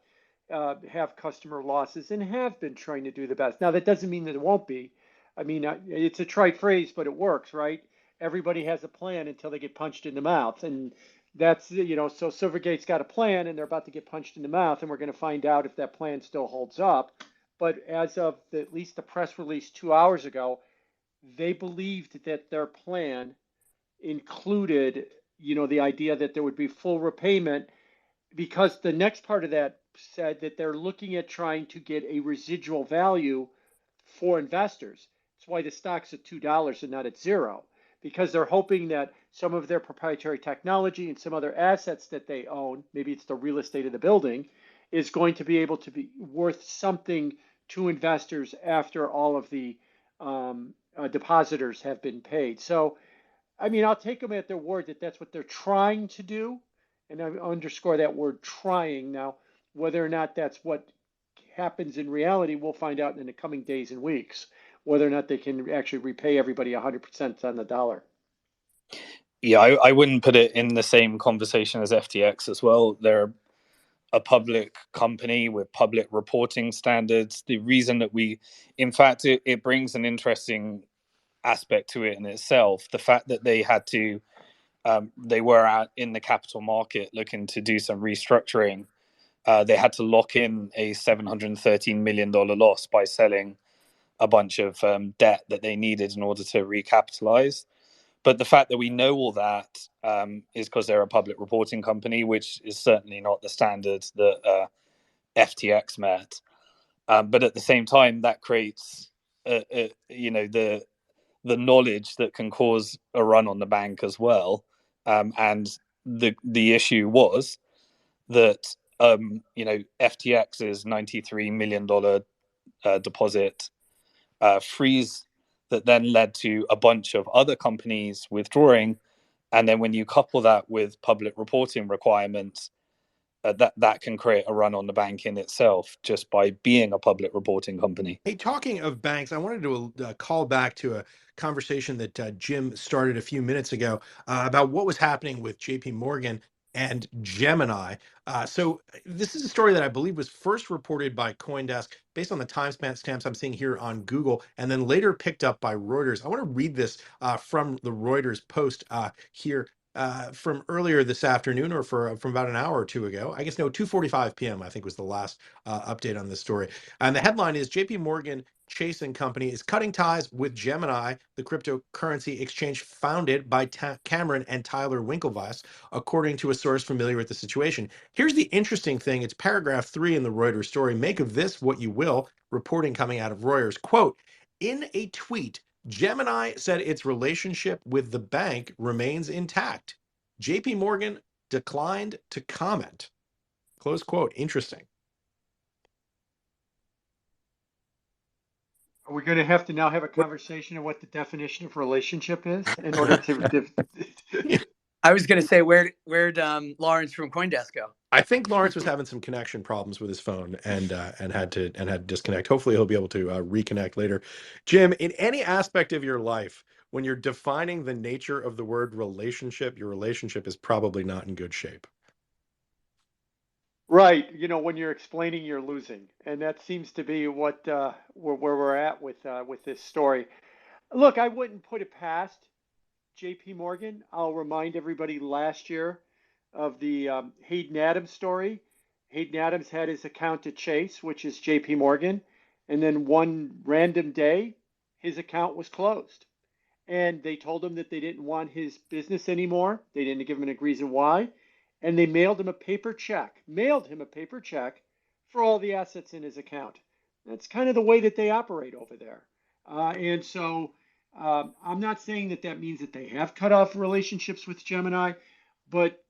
Speaker 4: have customer losses, and have been trying to do the best. Now, that doesn't mean that it won't be. I mean, it's a trite phrase, but it works, right? Everybody has a plan until they get punched in the mouth, and that's so Silvergate's got a plan, and they're about to get punched in the mouth, and we're going to find out if that plan still holds up. But as of at least the press release 2 hours ago, they believed that their plan included, the idea that there would be full repayment, because the next part of that said that they're looking at trying to get a residual value for investors. That's why the stock's at $2 and not at zero, because they're hoping that some of their proprietary technology and some other assets that they own, maybe it's the real estate of the building, is going to be able to be worth something to investors after all of the depositors have been paid. So, I mean, I'll take them at their word that that's what they're trying to do. And I underscore that word trying. Now, whether or not that's what happens in reality, we'll find out in the coming days and weeks, whether or not they can actually repay everybody 100% on the dollar.
Speaker 5: Yeah, I wouldn't put it in the same conversation as FTX as well. They're a public company with public reporting standards. The reason that in fact, it brings an interesting aspect to it in itself. The fact that they had to, they were out in the capital market looking to do some restructuring. They had to lock in a $713 million loss by selling a bunch of debt that they needed in order to recapitalize. But the fact that we know all that is because they're a public reporting company, which is certainly not the standards that FTX met. But at the same time, that creates, the knowledge that can cause a run on the bank as well. And the issue was that FTX's $93 million deposit freeze that then led to a bunch of other companies withdrawing. And then when you couple that with public reporting requirements, that can create a run on the bank in itself just by being a public reporting company.
Speaker 1: Hey, talking of banks, I wanted to call back to a conversation that Jim started a few minutes ago about what was happening with JP Morgan and Gemini. So this is a story that I believe was first reported by CoinDesk based on the timestamps I'm seeing here on Google, and then later picked up by Reuters. I want to read this from the Reuters post here. From earlier this afternoon, or from about an hour or two ago. I guess no, 2:45 p.m. I think was the last update on this story. And the headline is JP Morgan Chase and Company is cutting ties with Gemini, the cryptocurrency exchange founded by Cameron and Tyler Winklevoss, according to a source familiar with the situation. Here's the interesting thing. It's paragraph 3 in the Reuters story. Make of this what you will. Reporting coming out of Reuters. Quote, in a tweet, Gemini said its relationship with the bank remains intact. JP Morgan declined to comment. Close quote. Interesting.
Speaker 4: Are we going to have now have a conversation of what the definition of relationship is in order to?
Speaker 2: I was going to say, where'd Lawrence from CoinDesk go?
Speaker 1: I think Lawrence was having some connection problems with his phone and had to disconnect. Hopefully, he'll be able to reconnect later. Jim, in any aspect of your life, when you're defining the nature of the word relationship, your relationship is probably not in good shape.
Speaker 4: Right. When you're explaining, you're losing, and that seems to be what where we're at with this story. Look, I wouldn't put it past J.P. Morgan. I'll remind everybody last year of the Hayden Adams story. Hayden Adams had his account at Chase, which is J.P. Morgan, and then one random day, his account was closed, and they told him that they didn't want his business anymore. They didn't give him a reason why. And they mailed him a paper check for all the assets in his account. That's kind of the way that they operate over there. And so I'm not saying that means that they have cut off relationships with Gemini, but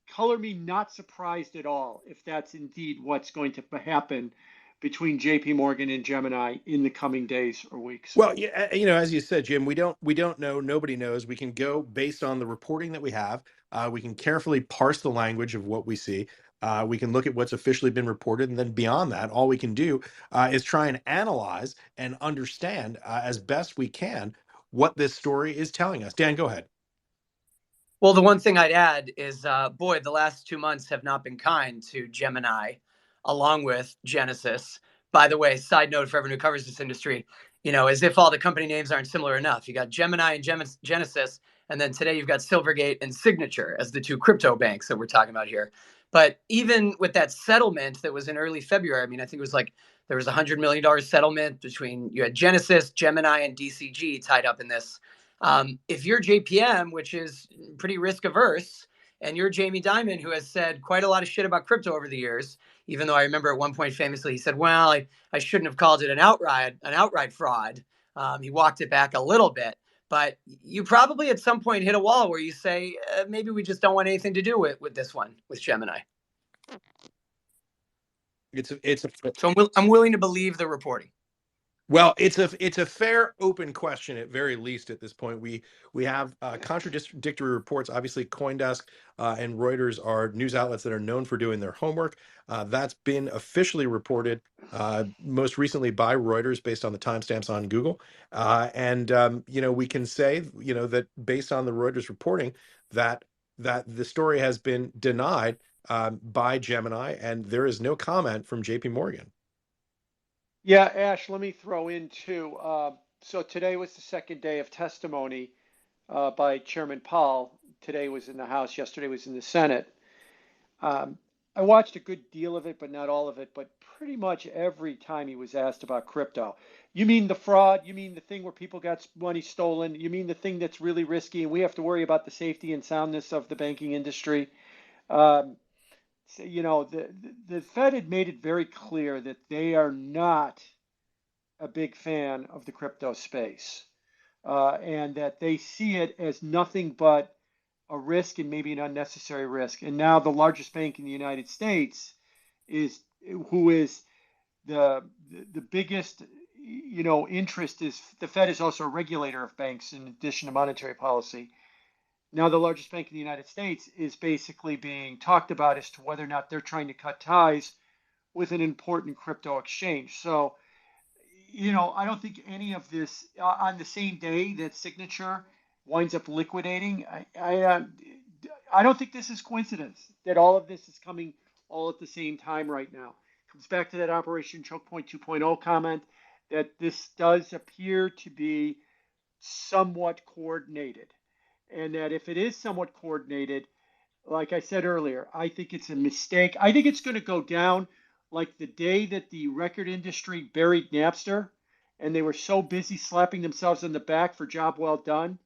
Speaker 4: color me not surprised at all if that's indeed what's going to happen between JP Morgan and Gemini in the coming days or weeks.
Speaker 1: Well, yeah, as you said, Jim, we don't know. Nobody knows. We can go based on the reporting that we have. We can carefully parse the language of what we see. We can look at what's officially been reported, and then beyond that, all we can do is try and analyze and understand as best we can what this story is telling us. Dan, go ahead.
Speaker 2: Well, the one thing I'd add is, boy, the last 2 months have not been kind to Gemini, along with Genesis. By the way, side note for everyone who covers this industry, as if all the company names aren't similar enough. You got Gemini and Genesis, and then today you've got Silvergate and Signature as the two crypto banks that we're talking about here. But even with that settlement that was in early February, I think it was like there was $100 million settlement between, you had Genesis, Gemini, and DCG tied up in this. If you're JPM, which is pretty risk averse, and you're Jamie Dimon, who has said quite a lot of shit about crypto over the years, even though I remember at one point famously he said, well, I shouldn't have called it an outright fraud. He walked it back a little bit, but you probably at some point hit a wall where you say, maybe we just don't want anything to do with this one, with Gemini.
Speaker 1: So
Speaker 2: I'm willing to believe the reporting.
Speaker 1: Well, it's a fair open question at very least at this point. We have contradictory reports. Obviously, CoinDesk and Reuters are news outlets that are known for doing their homework. That's been officially reported most recently by Reuters based on the timestamps on Google. And we can say that based on the Reuters reporting that the story has been denied by Gemini, and there is no comment from JP Morgan.
Speaker 4: Yeah, Ash, let me throw in too. So today was the second day of testimony by Chairman Powell. Today was in the House, yesterday was in the Senate. I watched a good deal of it, but not all of it, but pretty much every time he was asked about crypto. You mean the fraud? You mean the thing where people got money stolen? You mean the thing that's really risky and we have to worry about the safety and soundness of the banking industry? Um, so, the Fed had made it very clear that they are not a big fan of the crypto space, and that they see it as nothing but a risk and maybe an unnecessary risk. And now the largest bank in the United States is who is the biggest interest is the Fed is also a regulator of banks in addition to monetary policy. Now the largest bank in the United States is basically being talked about as to whether or not they're trying to cut ties with an important crypto exchange. So I don't think any of this on the same day that Signature winds up liquidating. I don't think this is coincidence that all of this is coming all at the same time right now. Comes back to that Operation Choke Point 2.0 comment that this does appear to be somewhat coordinated, and that if it is somewhat coordinated, like I said earlier, I think it's a mistake. I think it's going to go down like the day that the record industry buried Napster and they were so busy slapping themselves on the back for job well done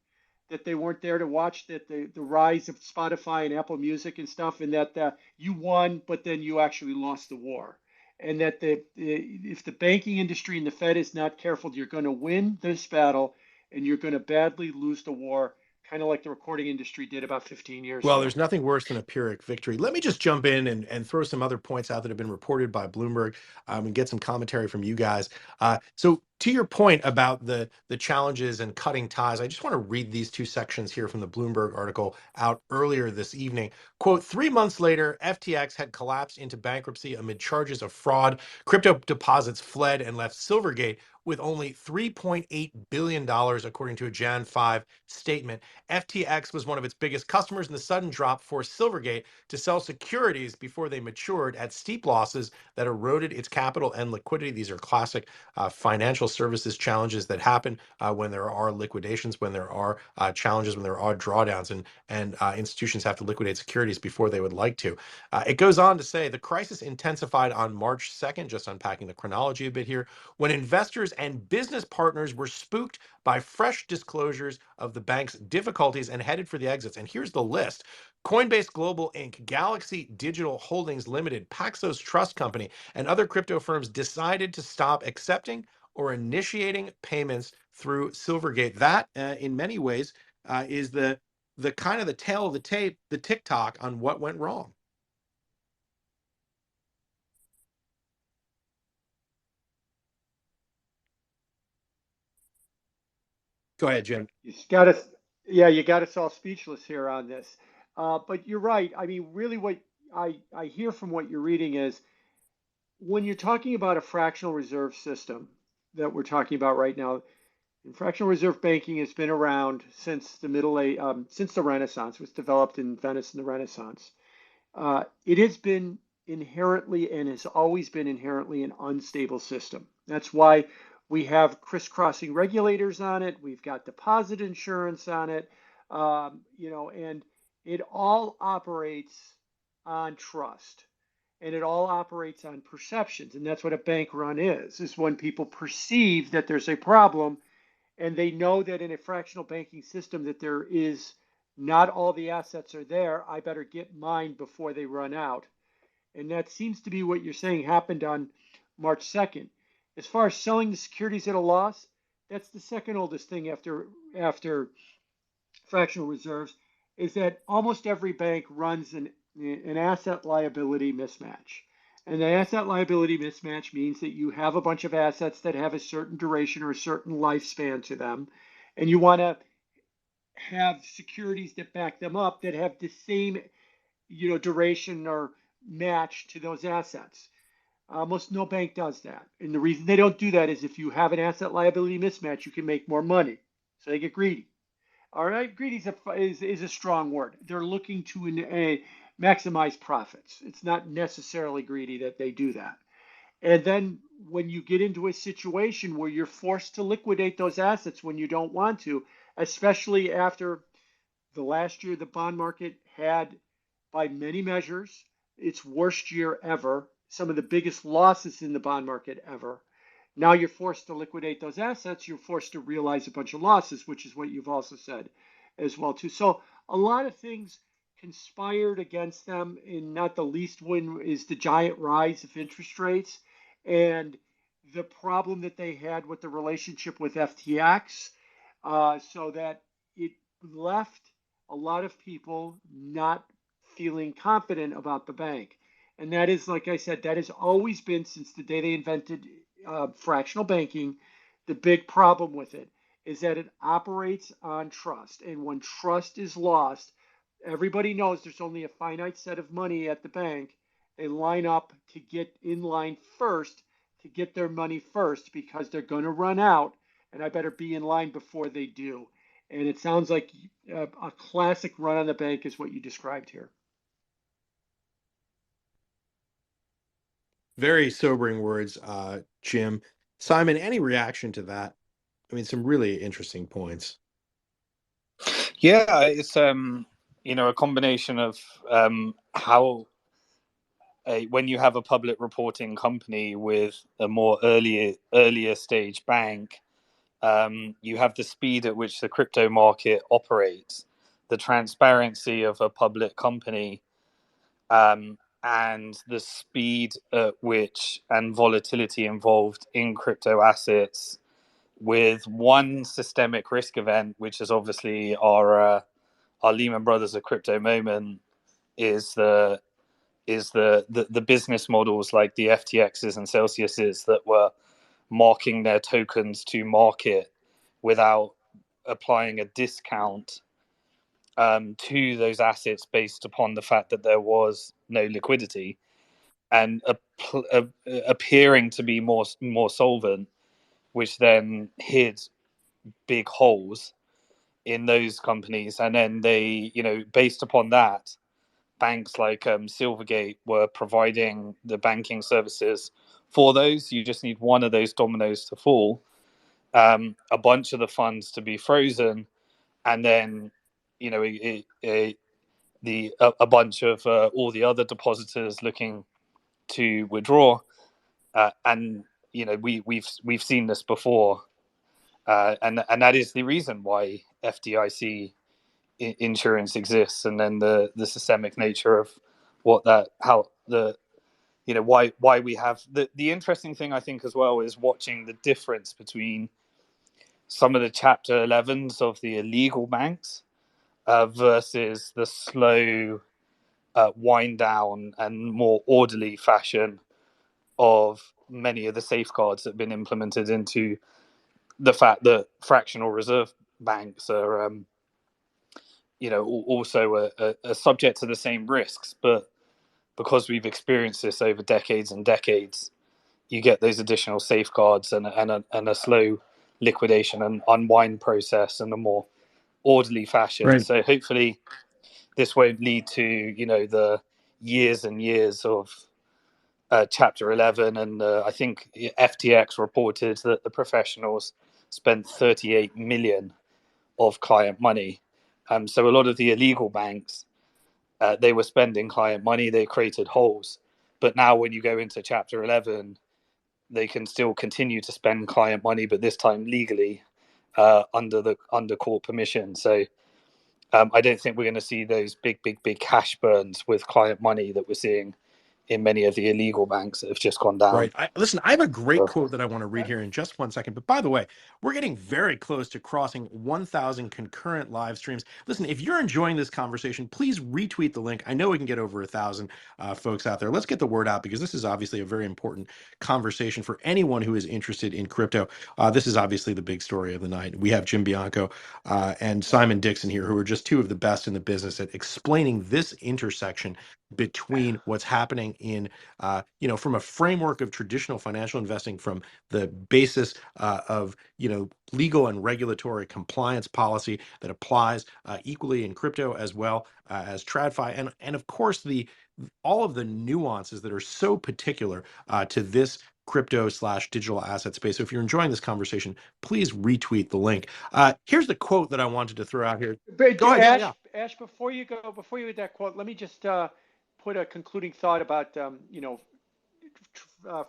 Speaker 4: that they weren't there to watch the rise of Spotify and Apple Music and stuff, and that you won, but then you actually lost the war. And that if the banking industry and the Fed is not careful, you're going to win this battle and you're going to badly lose the war, kind of like the recording industry did about 15 years
Speaker 1: Well,
Speaker 4: ago.
Speaker 1: there's nothing worse than a Pyrrhic victory. Let me just jump in and throw some other points out that have been reported by Bloomberg, and get some commentary from you guys. So to your point about the challenges and cutting ties, I just want to read these two sections here from the Bloomberg article out earlier this evening. Quote, 3 months later, FTX had collapsed into bankruptcy amid charges of fraud. Crypto deposits fled and left Silvergate with only $3.8 billion, according to a Jan 5 statement. FTX was one of its biggest customers, and the sudden drop forced Silvergate to sell securities before they matured at steep losses that eroded its capital and liquidity. These are classic financial services challenges that happen when there are liquidations, when there are challenges, when there are drawdowns, and institutions have to liquidate securities before they would like to. It goes on to say the crisis intensified on March 2nd, just unpacking the chronology a bit here, when investors and business partners were spooked by fresh disclosures of the bank's difficulties and headed for the exits. And here's the list: Coinbase Global Inc., Galaxy Digital Holdings Limited, Paxos Trust Company, and other crypto firms decided to stop accepting or initiating payments through Silvergate. That, in many ways, is the kind of the tail of the tape, the TikTok on what went wrong. Go ahead, Jim.
Speaker 4: You got us all speechless here on this. But you're right. I mean, really, what I hear from what you're reading is when you're talking about a fractional reserve system that we're talking about right now, and fractional reserve banking has been around since since the Renaissance. It was developed in Venice in the Renaissance. It has been inherently and has always been inherently an unstable system. That's why we have crisscrossing regulators on it. We've got deposit insurance on it, and it all operates on trust, and it all operates on perceptions. And that's what a bank run is when people perceive that there's a problem, and they know that in a fractional banking system that there is not all the assets are there. I better get mine before they run out. And that seems to be what you're saying happened on March 2nd. As far as selling the securities at a loss, that's the second oldest thing after fractional reserves, is that almost every bank runs an asset liability mismatch. And the asset liability mismatch means that you have a bunch of assets that have a certain duration or a certain lifespan to them, and you want to have securities that back them up that have the same, duration or match to those assets. Almost no bank does that. And the reason they don't do that is if you have an asset liability mismatch, you can make more money. So they get greedy. All right, greedy is a strong word. They're looking to maximize profits. It's not necessarily greedy that they do that. And then when you get into a situation where you're forced to liquidate those assets when you don't want to, especially after the last year the bond market had, by many measures, its worst year ever, some of the biggest losses in the bond market ever. Now you're forced to liquidate those assets. You're forced to realize a bunch of losses, which is what you've also said as well too. So a lot of things conspired against them, and not the least one is the giant rise of interest rates and the problem that they had with the relationship with FTX, so that it left a lot of people not feeling confident about the bank. And that is, like I said, that has always been, since the day they invented fractional banking, the big problem with it is that it operates on trust. And when trust is lost, everybody knows there's only a finite set of money at the bank. They line up to get in line first to get their money first because they're going to run out, and I better be in line before they do. And it sounds like a classic run on the bank is what you described here.
Speaker 1: Very sobering words, Jim. Simon, any reaction to that? I mean, some really interesting points.
Speaker 5: Yeah, it's a combination of how when you have a public reporting company with a more earlier stage bank, you have the speed at which the crypto market operates, the transparency of a public company, and the speed at which and volatility involved in crypto assets, with one systemic risk event, which is obviously our Lehman Brothers of crypto moment, is the business models like the FTXs and Celsiuses that were marking their tokens to market without applying a discount to those assets based upon the fact that there was no liquidity, and appearing to be more solvent, which then hid big holes in those companies. And then they, based upon that, banks like Silvergate were providing the banking services for those. You just need one of those dominoes to fall, a bunch of the funds to be frozen, and then a bunch of all the other depositors looking to withdraw. And we've seen this before, and that is the reason why FDIC insurance exists, and then the systemic nature of why we have the interesting thing, I think, as well, is watching the difference between some of the Chapter 11s of the illegal banks versus the slow wind down and more orderly fashion of many of the safeguards that have been implemented into the fact that fractional reserve banks are also are subject to the same risks, but because we've experienced this over decades and decades, you get those additional safeguards and a slow liquidation and unwind process in a more orderly fashion.
Speaker 1: Right.
Speaker 5: So hopefully this won't lead to the years and years of Chapter 11. And I think FTX reported that the professionals spent 38 million of client money. So a lot of the illegal banks, they were spending client money, they created holes. But now when you go into Chapter 11, they can still continue to spend client money, but this time legally, under court permission. So I don't think we're going to see those big cash burns with client money that we're seeing in many of the illegal banks that have just gone down.
Speaker 1: Right. Listen, I have a great quote that I want to read here in just 1 second. But by the way, we're getting very close to crossing 1,000 concurrent live streams. Listen, if you're enjoying this conversation, please retweet the link. I know we can get over 1,000 folks out there. Let's get the word out, because this is obviously a very important conversation for anyone who is interested in crypto. This is obviously the big story of the night. We have Jim Bianco and Simon Dixon here, who are just two of the best in the business at explaining this intersection between what's happening in, from a framework of traditional financial investing, from the basis of, legal and regulatory compliance policy that applies equally in crypto as well as TradFi, and of course the all of the nuances that are so particular to this crypto slash digital asset space. So if you're enjoying this conversation, please retweet the link. Here's the quote that I wanted to throw out here.
Speaker 4: But
Speaker 1: Go ahead. Yeah.
Speaker 4: Ash, before you read that quote, let me just put a concluding thought about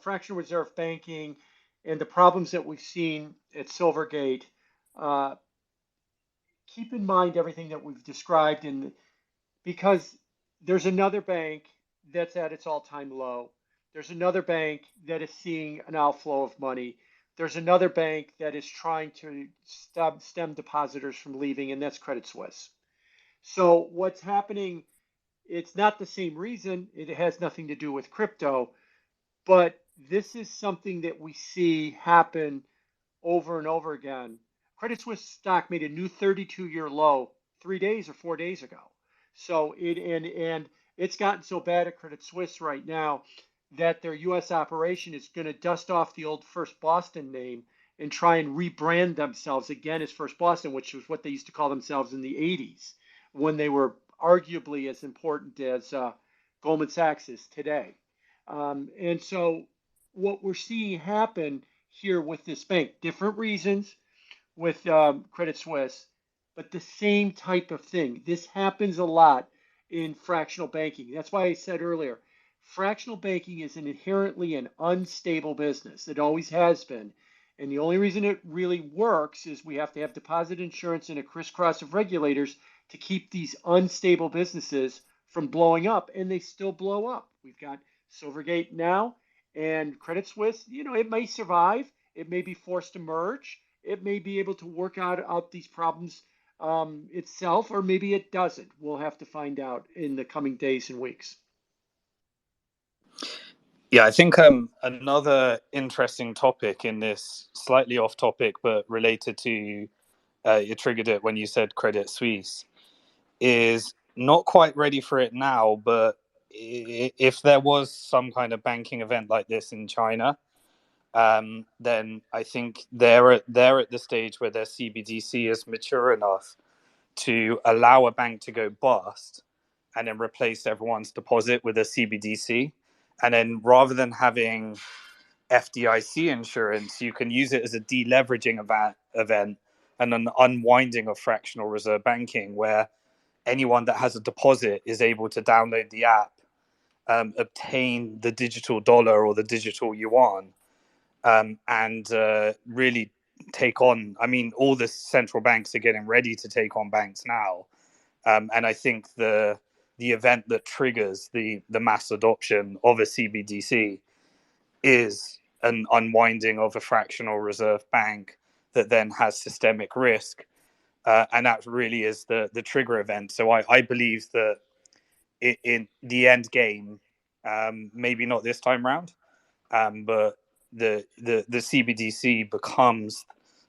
Speaker 4: fractional reserve banking and the problems that we've seen at Silvergate. Uh, Keep in mind everything that we've described, because there's another bank that's at its all-time low. There's another bank that is seeing an outflow of money. There's another bank that is trying to stem depositors from leaving, and that's Credit Suisse. So what's happening, it's not the same reason. It has nothing to do with crypto, but this is something that we see happen over and over again. Credit Suisse stock made a new 32-year low 3 days or 4 days ago. So it's gotten so bad at Credit Suisse right now that their U.S. operation is going to dust off the old First Boston name and try and rebrand themselves again as First Boston, which was what they used to call themselves in the 80s when they were arguably as important as Goldman Sachs is today. And so what we're seeing happen here with this bank, different reasons with Credit Suisse, but the same type of thing. This happens a lot in fractional banking. That's why I said earlier, fractional banking is inherently an unstable business. It always has been. And the only reason it really works is we have to have deposit insurance and a crisscross of regulators to keep these unstable businesses from blowing up, and they still blow up. We've got Silvergate now and Credit Suisse. It may survive. It may be forced to merge. It may be able to work out these problems itself, or maybe it doesn't. We'll have to find out in the coming days and weeks.
Speaker 5: Yeah, I think another interesting topic in this, slightly off topic, but related to, you triggered it when you said Credit Suisse, is not quite ready for it now, but if there was some kind of banking event like this in China, then I think they're at the stage where their CBDC is mature enough to allow a bank to go bust and then replace everyone's deposit with a CBDC. And then rather than having FDIC insurance, you can use it as a deleveraging event and an unwinding of fractional reserve banking, where anyone that has a deposit is able to download the app, obtain the digital dollar or the digital yuan, and really take on. I mean, all the central banks are getting ready to take on banks now, and I think the event that triggers the mass adoption of a CBDC is an unwinding of a fractional reserve bank that then has systemic risk, and that really is the trigger event. So I believe that in the end game, maybe not this time round, but the CBDC becomes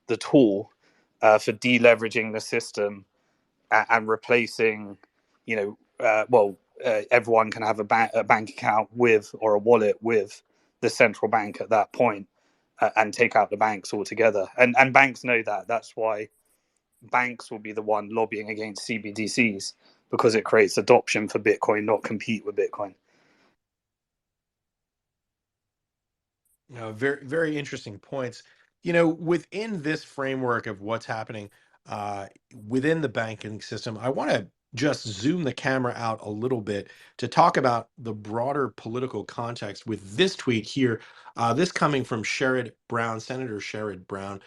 Speaker 5: the tool for deleveraging the system and replacing, everyone can have a bank account with, or a wallet with, the central bank at that point, and take out the banks altogether. And banks know that. That's why banks will be the one lobbying against CBDCs, because it creates adoption for Bitcoin, not compete with Bitcoin.
Speaker 1: Very, very interesting points. Within this framework of what's happening within the banking system, I want to just zoom the camera out a little bit to talk about the broader political context with this tweet here. This coming from Sherrod Brown, Senator Sherrod Brown,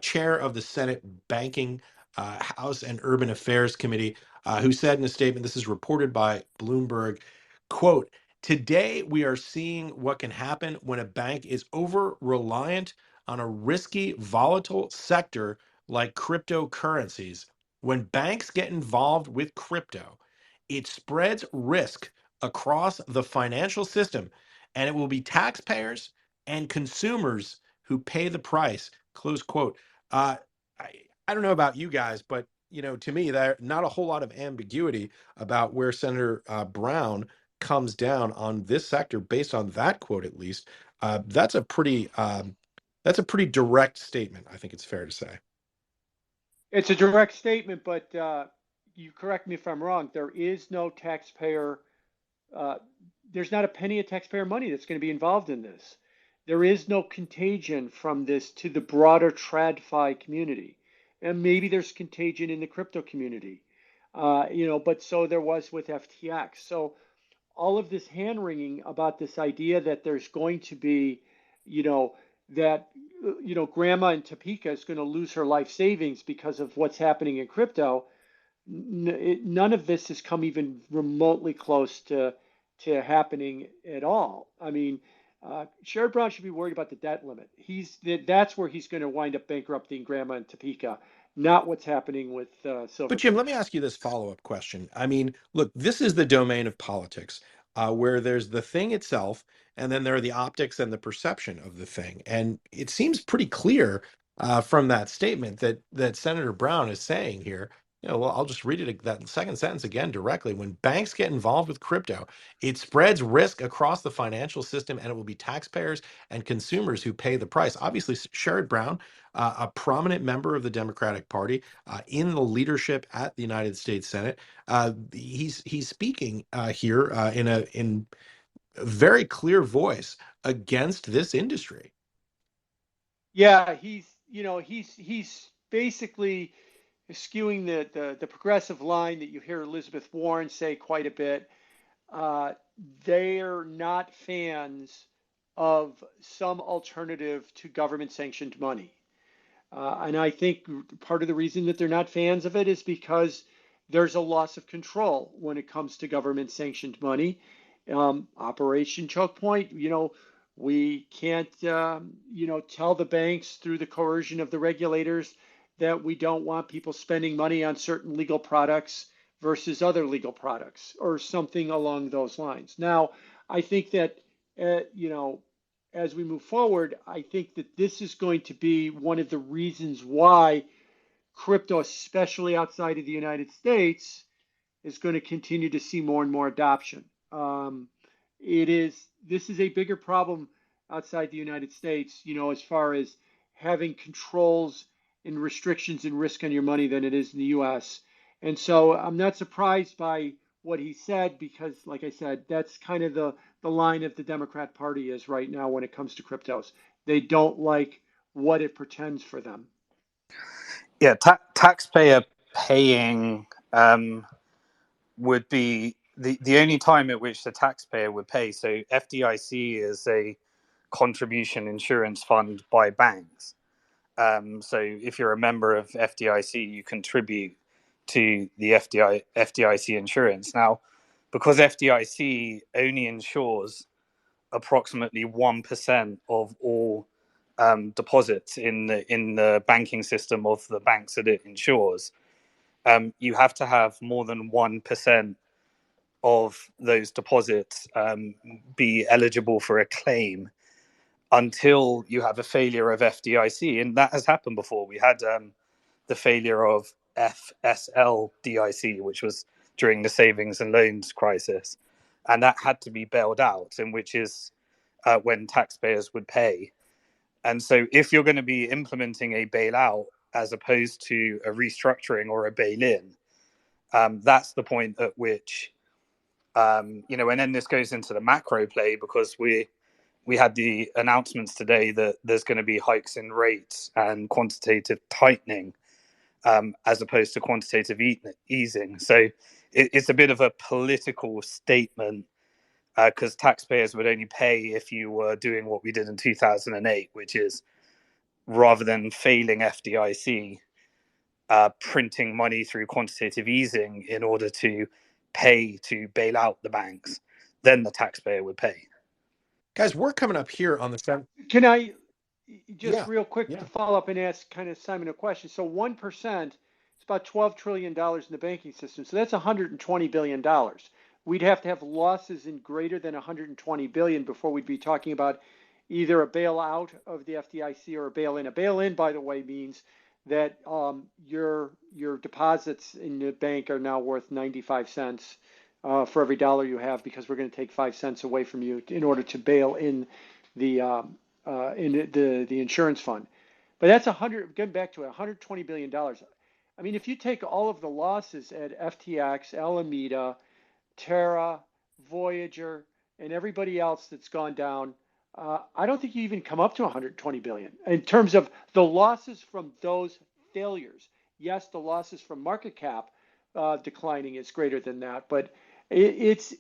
Speaker 1: chair of the Senate Banking, House and Urban Affairs Committee, who said in a statement, this is reported by Bloomberg, quote, "Today, we are seeing what can happen when a bank is over reliant on a risky, volatile sector like cryptocurrencies. When banks get involved with crypto, it spreads risk across the financial system, and it will be taxpayers and consumers who pay the price." Close quote. Uh, I don't know about you guys, but to me, there's not a whole lot of ambiguity about where Senator Brown comes down on this sector based on that quote, at least, that's a pretty direct statement. I think it's fair to say.
Speaker 4: It's a direct statement, but you correct me if I'm wrong. There is no taxpayer. Uh, there's not a penny of taxpayer money that's going to be involved in this. There is no contagion from this to the broader TradFi community, and maybe there's contagion in the crypto community, But so there was with FTX. So all of this hand wringing about this idea that there's going to be, you know, that grandma in Topeka is going to lose her life savings because of what's happening in crypto. None of this has come even remotely close to happening at all. I mean, Sherrod Brown should be worried about the debt limit. That's where he's going to wind up bankrupting grandma in Topeka, not what's happening with
Speaker 1: But Jim,
Speaker 4: Silvergate.
Speaker 1: let me ask you this follow-up question. I mean, look, this is the domain of politics, where there's the thing itself, and then there are the optics and the perception of the thing. And it seems pretty clear from that statement that Senator Brown is saying here. Well, I'll just read it that second sentence again directly. When banks get involved with crypto, it spreads risk across the financial system, and it will be taxpayers and consumers who pay the price. Obviously, Sherrod Brown, a prominent member of the Democratic Party, in the leadership at the United States Senate. He's speaking here in a very clear voice against this industry.
Speaker 4: Yeah, he's basically skewing the progressive line that you hear Elizabeth Warren say quite a bit. They're not fans of some alternative to government sanctioned money. And I think part of the reason that they're not fans of it is because there's a loss of control when it comes to government sanctioned money. Operation Choke Point, we can't, tell the banks through the coercion of the regulators that we don't want people spending money on certain legal products versus other legal products or something along those lines. Now, I think that, as we move forward, I think that this is going to be one of the reasons why crypto, especially outside of the United States, is going to continue to see more and more adoption. This is a bigger problem outside the United States, as far as having controls and restrictions and risk on your money than it is in the US. And so I'm not surprised by what he said because, like I said, that's kind of the line of the Democrat Party is right now when it comes to cryptos. They don't like what it pretends for them.
Speaker 5: Yeah, taxpayer paying would be the only time at which the taxpayer would pay. So FDIC is a contribution insurance fund by banks. So if you're a member of FDIC, you contribute to the FDIC insurance. Now, because FDIC only insures approximately 1% of all deposits in the banking system of the banks that it insures, you have to have more than 1% of those deposits be eligible for a claim until you have a failure of FDIC. And that has happened before. We had the failure of FSLDIC, which was during the savings and loans crisis. And that had to be bailed out, and which is when taxpayers would pay. And so if you're going to be implementing a bailout as opposed to a restructuring or a bail-in, that's the point at which, and then this goes into the macro play because we had the announcements today that there's going to be hikes in rates and quantitative tightening as opposed to quantitative easing. So it's a bit of a political statement because taxpayers would only pay if you were doing what we did in 2008, which is rather than failing FDIC, printing money through quantitative easing in order to pay to bail out the banks, then the taxpayer would pay.
Speaker 1: Guys, we're coming up here on the 7th.
Speaker 4: Can I just
Speaker 1: Yeah,
Speaker 4: real quick to follow up and ask kind of Simon a question? So 1%, it's about $12 trillion in the banking system. So that's $120 billion. We'd have to have losses in greater than 120 billion before we'd be talking about either a bailout of the FDIC or a bail-in. A bail-in, by the way, means that your deposits in the bank are now worth 95 cents for every dollar you have, because we're going to take 5 cents away from you in order to bail in the insurance fund. But that's getting back to it, $120 billion. I mean, if you take all of the losses at FTX, Alameda, Terra, Voyager, and everybody else that's gone down, I don't think you even come up to 120 billion in terms of the losses from those failures. Yes, the losses from market cap declining is greater than that, but it's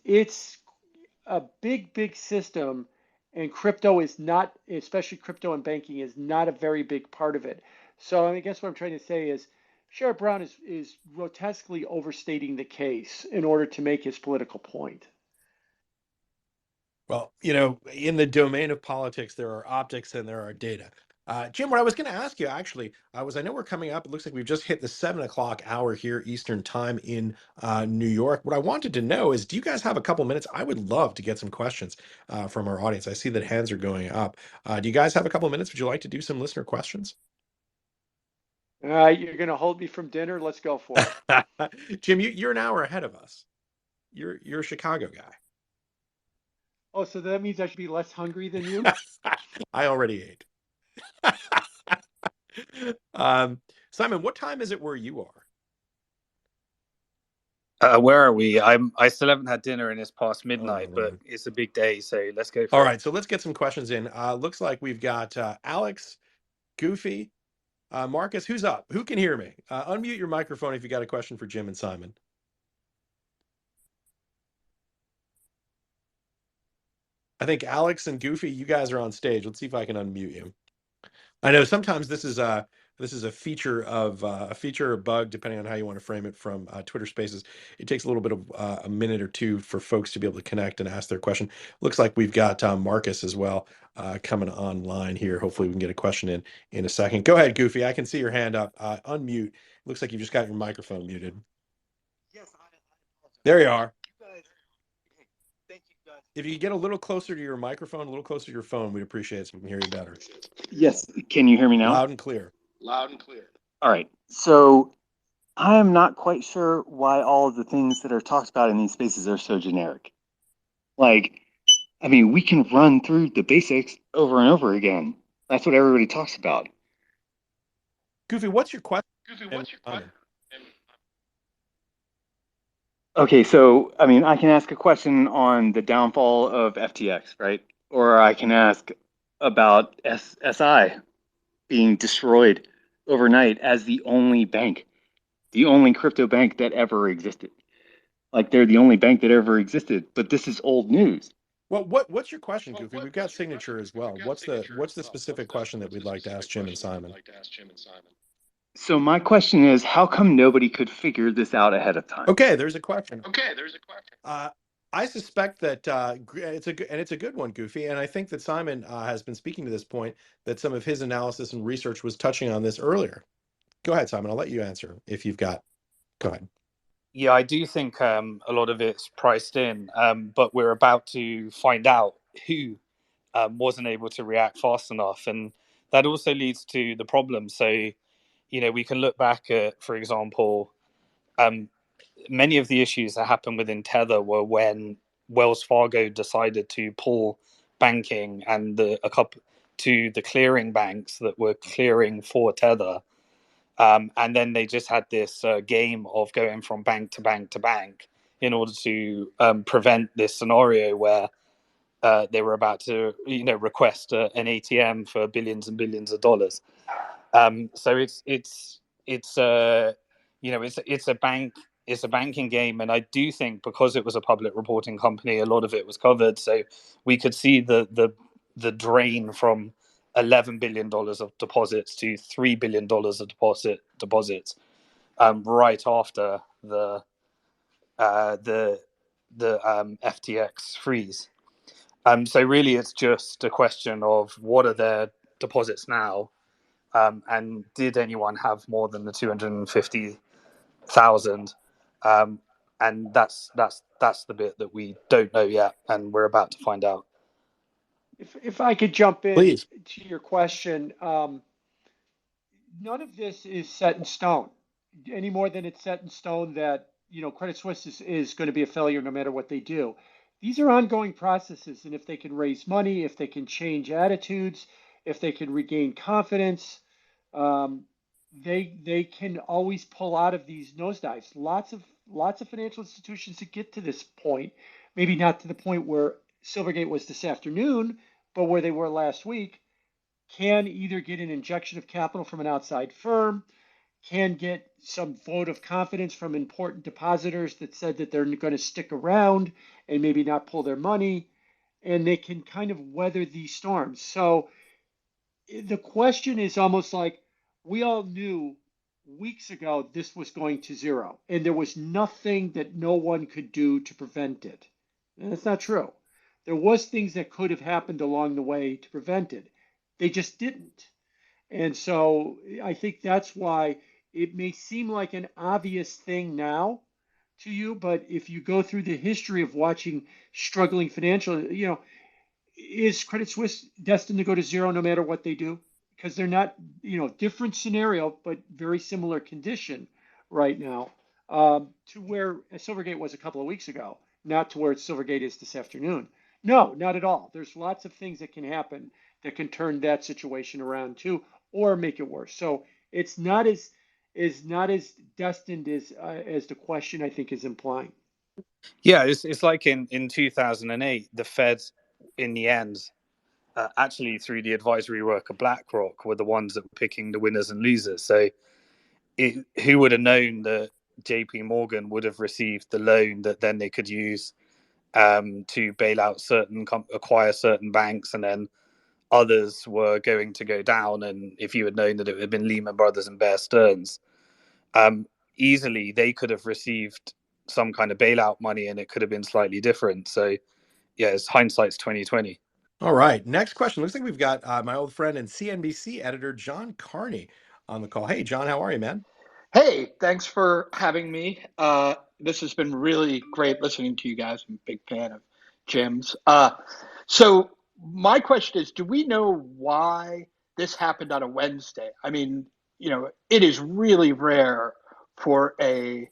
Speaker 4: a big system, and crypto is not, especially crypto and banking, is not a very big part of it. So I guess what I'm trying to say is Sherrod Brown is grotesquely overstating the case in order to make his political point.
Speaker 1: Well, in the domain of politics, there are optics and there are data. Jim, what I was going to ask you actually was, I know we're coming up. It looks like we've just hit the 7 o'clock hour here Eastern time in New York. What I wanted to know is, do you guys have a couple minutes? I would love to get some questions from our audience. I see that hands are going up. Do you guys have a couple minutes? Would you like to do some listener questions?
Speaker 4: You're going to hold me from dinner? Let's go for
Speaker 1: it. Jim, you're an hour ahead of us. You're a Chicago guy.
Speaker 4: Oh, so that means I should be less hungry than you?
Speaker 1: I already ate. Simon, what time is it where you
Speaker 5: are? Where are we? I still haven't had dinner and it's past midnight, but it's a big day, so let's go for it.
Speaker 1: All right, so let's get some questions in. Looks like we've got Alex, Goofy, Marcus. Who's up? Who can hear me? Unmute your microphone if you got a question for Jim and Simon. I think Alex and Goofy, you guys are on stage. Let's see if I can unmute you. I know sometimes this is a feature of a bug, depending on how you want to frame it, from Twitter Spaces. It takes a little bit of a minute or two for folks to be able to connect and ask their question. Looks like we've got Marcus as well coming online here. Hopefully we can get a question in a second. Go ahead, Goofy. I can see your hand up. Unmute. Looks like you just got your microphone muted.
Speaker 6: Yes,
Speaker 1: there you are.
Speaker 6: You guys, thank you guys.
Speaker 1: If you get a little closer to your microphone, a little closer to your phone, we'd appreciate it so we can hear you better.
Speaker 6: Yes. Can you hear me now?
Speaker 1: Loud and clear.
Speaker 6: Loud and clear. All right. So I am not quite sure why all of the things that are talked about in these spaces are so generic. Like, I mean, we can run through the basics over and over again. That's what everybody talks about.
Speaker 1: Goofy, what's your question?
Speaker 6: Okay, so, I mean, I can ask a question on the downfall of FTX, right? Or I can ask about SI being destroyed overnight as the only bank, the only crypto bank that ever existed. Like, they're the only bank that ever existed, but this is old news.
Speaker 1: Well, what's your question, Goofy? We've got signature as well. What's the specific question that we'd like to ask Jim and Simon?
Speaker 6: So my question is, how come nobody could figure this out ahead of time?
Speaker 1: Okay, there's a question. I suspect that it's a good one, Goofy, and I think that Simon has been speaking to this point, that some of his analysis and research was touching on this earlier. Go ahead, Simon. I'll let you answer if you've got. Go ahead.
Speaker 5: Yeah, I do think a lot of it's priced in, but we're about to find out who wasn't able to react fast enough, and that also leads to the problem. So, we can look back at, for example, many of the issues that happened within Tether were when Wells Fargo decided to pull banking and to the clearing banks that were clearing for Tether. And then they just had this game of going from bank to bank to bank in order to prevent this scenario where they were about to, request an ATM for billions and billions of dollars. So it's a banking game, and I do think because it was a public reporting company, a lot of it was covered, so we could see the drain from $11 billion of deposits to $3 billion of deposits right after the FTX freeze. So really, it's just a question of what are their deposits now, and did anyone have more than the 250,000? And that's the bit that we don't know yet, and we're about to find out.
Speaker 4: If I could jump in,
Speaker 1: please,
Speaker 4: to your question, none of this is set in stone, any more than it's set in stone that Credit Suisse is going to be a failure no matter what they do. These are ongoing processes, and if they can raise money, if they can change attitudes, if they can regain confidence, um, they can always pull out of these nosedives. Lots of financial institutions that get to this point, maybe not to the point where Silvergate was this afternoon, but where they were last week, can either get an injection of capital from an outside firm, can get some vote of confidence from important depositors that said that they're going to stick around and maybe not pull their money, and they can kind of weather these storms. So the question is almost like we all knew weeks ago this was going to zero, and there was nothing that no one could do to prevent it. And that's not true. There was things that could have happened along the way to prevent it. They just didn't. And so I think that's why it may seem like an obvious thing now to you, but if you go through the history of watching struggling financial, is Credit Suisse destined to go to zero no matter what they do? Because they're not, different scenario, but very similar condition right now, to where Silvergate was a couple of weeks ago, not to where Silvergate is this afternoon. No, not at all. There's lots of things that can happen that can turn that situation around too, or make it worse. So it's not as destined as the question I think is implying.
Speaker 5: Yeah, it's like in 2008, the Fed, in the end, actually through the advisory work of BlackRock, were the ones that were picking the winners and losers. So who would have known that JP Morgan would have received the loan that then they could use to bail out acquire certain banks, and then others were going to go down. And if you had known that it had been Lehman Brothers and Bear Stearns, easily they could have received some kind of bailout money, and it could have been slightly different. So yeah, it's hindsight's 2020.
Speaker 1: All right. Next question. Looks like we've got my old friend and CNBC editor, John Carney, on the call. Hey, John, how are you, man?
Speaker 7: Hey, thanks for having me. This has been really great listening to you guys. I'm a big fan of Jim's. So my question is, do we know why this happened on a Wednesday? I mean, it is really rare for a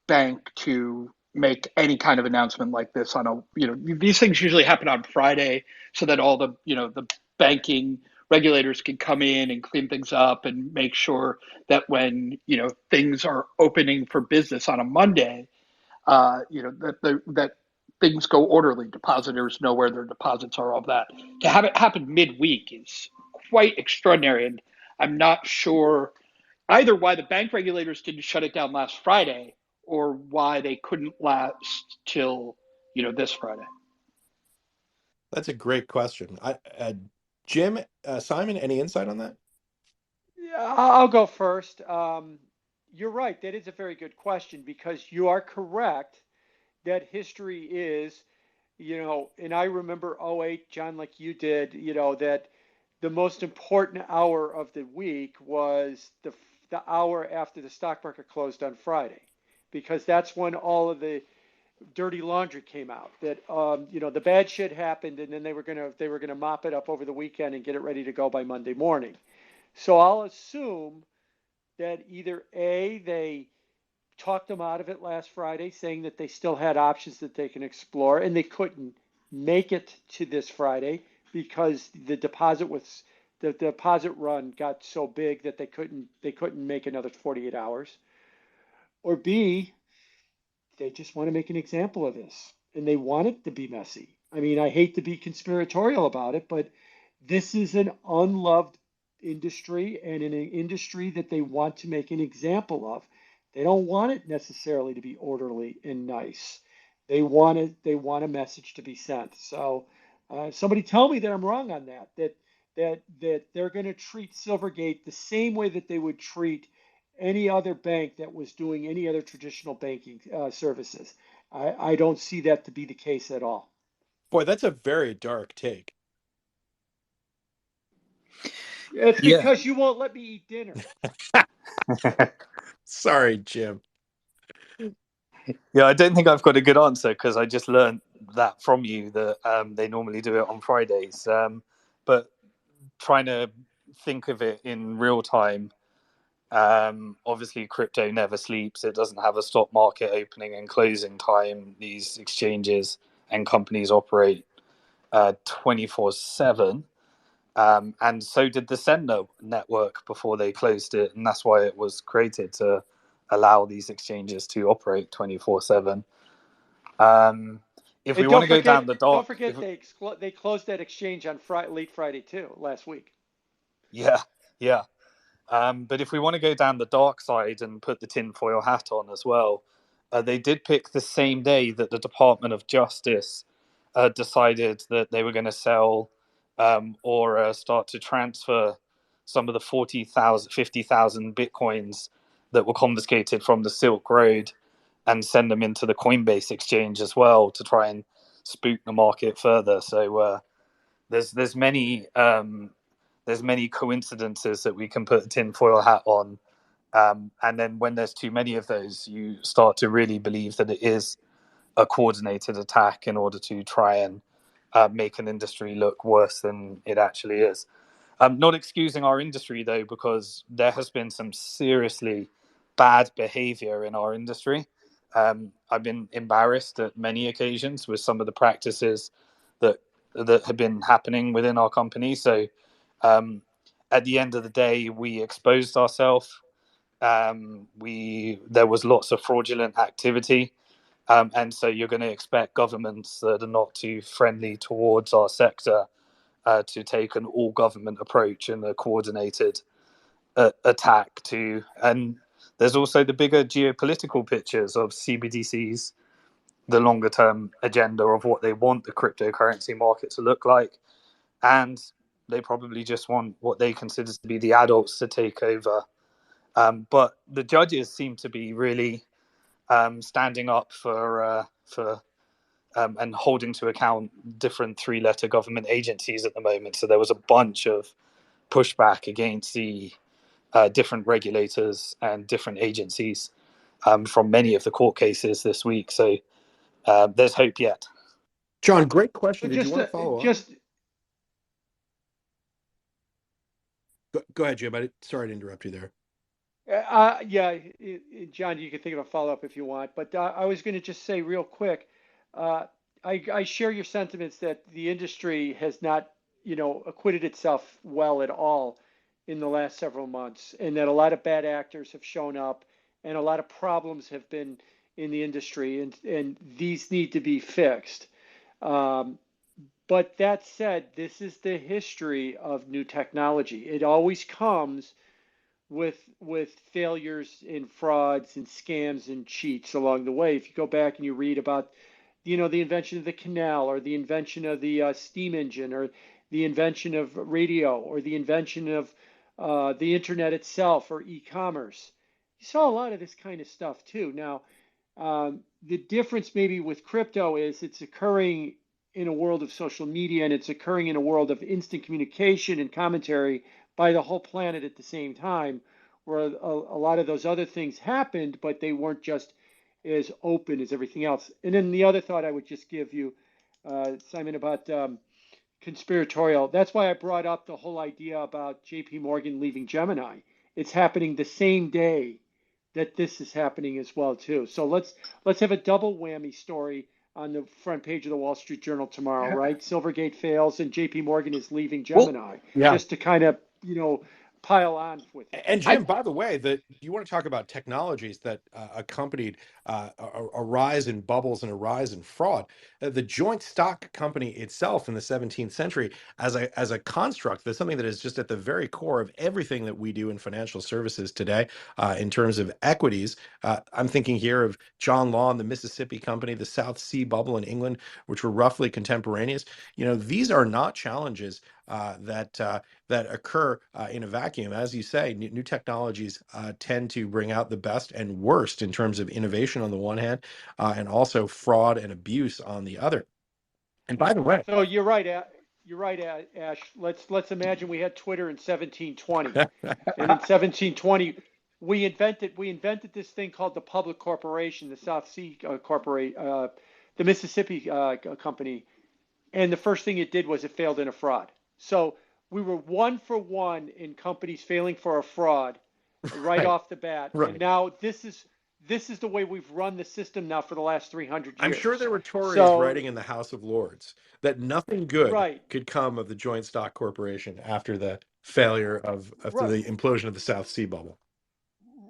Speaker 7: bank to make any kind of announcement like this on these things usually happen on Friday so that all the banking regulators can come in and clean things up and make sure that when, things are opening for business on a Monday, that things go orderly. Depositors know where their deposits are, all that. To have it happen midweek is quite extraordinary. And I'm not sure either why the bank regulators didn't shut it down last Friday or why they couldn't last till, this Friday.
Speaker 1: That's a great question. Jim, Simon, any insight on that?
Speaker 4: Yeah, I'll go first. You're right. That is a very good question because you are correct that history is, and I remember '08, John, like you did, that the most important hour of the week was the hour after the stock market closed on Friday, because that's when all of the dirty laundry came out. That the bad shit happened, and then they were gonna mop it up over the weekend and get it ready to go by Monday morning. So I'll assume that either A, they talked them out of it last Friday, saying that they still had options that they can explore, and they couldn't make it to this Friday because the deposit run got so big that they couldn't make another 48 hours. Or B, they just want to make an example of this, and they want it to be messy. I mean, I hate to be conspiratorial about it, but this is an unloved industry and in an industry that they want to make an example of. They don't want it necessarily to be orderly and nice. They want a message to be sent. So somebody tell me that I'm wrong on that. That they're going to treat Silvergate the same way that they would treat any other bank that was doing any other traditional banking services. I don't see that to be the case at all.
Speaker 1: Boy, that's a very dark take.
Speaker 4: It's
Speaker 5: Yeah.
Speaker 4: because you won't let me eat dinner.
Speaker 1: Sorry, Jim.
Speaker 5: Yeah, I don't think I've got a good answer because I just learned that from you that they normally do it on Fridays. But trying to think of it in real time, Obviously, crypto never sleeps. It doesn't have a stock market opening and closing time. These exchanges and companies operate 24/7. And so did the Sender network before they closed it. And that's why it was created, to allow these exchanges to operate 24/7. If we
Speaker 4: And
Speaker 5: want to go down the
Speaker 4: don't
Speaker 5: dark,
Speaker 4: forget they closed that exchange on late Friday too, last week.
Speaker 5: yeah, yeah. But if we want to go down the dark side and put the tinfoil hat on as well, they did pick the same day that the Department of Justice decided that they were going to sell or start to transfer some of the 40,000, 50,000 Bitcoins that were confiscated from the Silk Road and send them into the Coinbase exchange as well to try and spook the market further. So there's many coincidences that we can put a tinfoil hat on. And then when there's too many of those, you start to really believe that it is a coordinated attack in order to try and make an industry look worse than it actually is. Not excusing our industry, though, because there has been some seriously bad behavior in our industry. I've been embarrassed at many occasions with some of the practices that have been happening within our company. So at the end of the day, we exposed ourselves. There was lots of fraudulent activity. And so you're going to expect governments that are not too friendly towards our sector to take an all-government approach and a coordinated attack to. And there's also the bigger geopolitical pictures of CBDCs, the longer-term agenda of what they want the cryptocurrency market to look like. And they probably just want what they consider to be the adults to take over. But the judges seem to be really standing up for and holding to account different three-letter government agencies at the moment. So there was a bunch of pushback against the different regulators and different agencies from many of the court cases this week. So there's hope yet.
Speaker 1: John, great question.
Speaker 4: So
Speaker 1: Did you want to follow up? Go ahead, Jim. Sorry to interrupt you there.
Speaker 4: Yeah, John, you can think of a follow-up if you want, but I was going to just say real quick, I share your sentiments that the industry has not, acquitted itself well at all in the last several months, and that a lot of bad actors have shown up, and a lot of problems have been in the industry, and these need to be fixed. But that said, this is the history of new technology. It always comes with failures and frauds and scams and cheats along the way. If you go back and you read about, the invention of the canal, or the invention of the steam engine, or the invention of radio, or the invention of the internet itself, or e-commerce, you saw a lot of this kind of stuff too. Now, the difference maybe with crypto is it's occurring in a world of social media, and it's occurring in a world of instant communication and commentary by the whole planet at the same time, where a lot of those other things happened, but they weren't just as open as everything else. And then the other thought I would just give you, Simon, about conspiratorial. That's why I brought up the whole idea about JP Morgan leaving Gemini. It's happening the same day that this is happening as well too. So let's have a double whammy story on the front page of the Wall Street Journal tomorrow, right? Silvergate fails and JP Morgan is leaving Gemini, just to kind of, pile on with it.
Speaker 1: And Jim, by the way, you want to talk about technologies that accompanied a rise in bubbles and a rise in fraud. The joint stock company itself in the 17th century, as a construct, that's something that is just at the very core of everything that we do in financial services today, in terms of equities. I'm thinking here of John Law and the Mississippi Company, the South Sea bubble in England, which were roughly contemporaneous. These are not challenges that occur in a vacuum. As you say, new technologies tend to bring out the best and worst in terms of innovation on the one hand, and also fraud and abuse on the other. And by the way,
Speaker 4: so you're right, Ash. Let's imagine we had Twitter in 1720, and in 1720 we invented this thing called the public corporation, the South Sea the Mississippi Company, and the first thing it did was it failed in a fraud. So we were 1 for 1 in companies failing for a fraud, right
Speaker 1: Right.
Speaker 4: off the bat. And
Speaker 1: Right.
Speaker 4: now this is the way we've run the system now for the last 300
Speaker 1: I'm sure
Speaker 4: years.
Speaker 1: there were Tories
Speaker 4: So,
Speaker 1: writing in the House of Lords that nothing good
Speaker 4: right,
Speaker 1: could come of the joint stock corporation after the failure after
Speaker 4: right.
Speaker 1: the implosion of the South Sea bubble.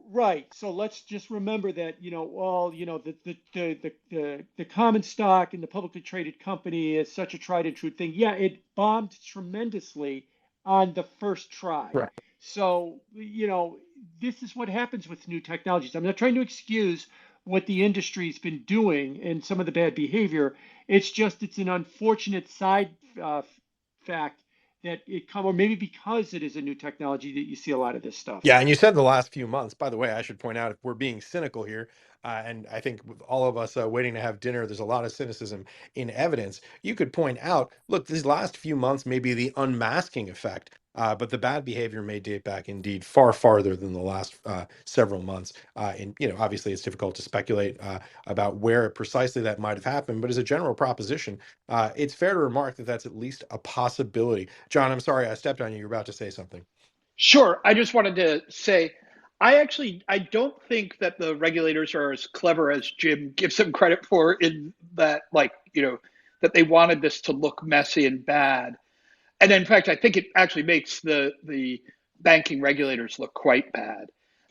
Speaker 4: Right. So let's just remember that, well, the common stock in the publicly traded company is such a tried and true thing. Yeah, it bombed tremendously on the first try.
Speaker 1: Right.
Speaker 4: So, this is what happens with new technologies. I'm not trying to excuse what the industry's been doing and some of the bad behavior. It's an unfortunate side fact that or maybe because it is a new technology that you see a lot of this stuff.
Speaker 1: Yeah, and you said the last few months. By the way, I should point out, if we're being cynical here, and I think with all of us waiting to have dinner, there's a lot of cynicism in evidence. You could point out, look, these last few months may be the unmasking effect, but the bad behavior may date back indeed far farther than the last several months. And obviously, it's difficult to speculate about where precisely that might have happened, but as a general proposition, it's fair to remark that that's at least a possibility. John, I'm sorry I stepped on you. You're about to say something.
Speaker 7: Sure. I just wanted to say, I don't think that the regulators are as clever as Jim gives them credit for, in that, like, that they wanted this to look messy and bad. And in fact, I think it actually makes the banking regulators look quite bad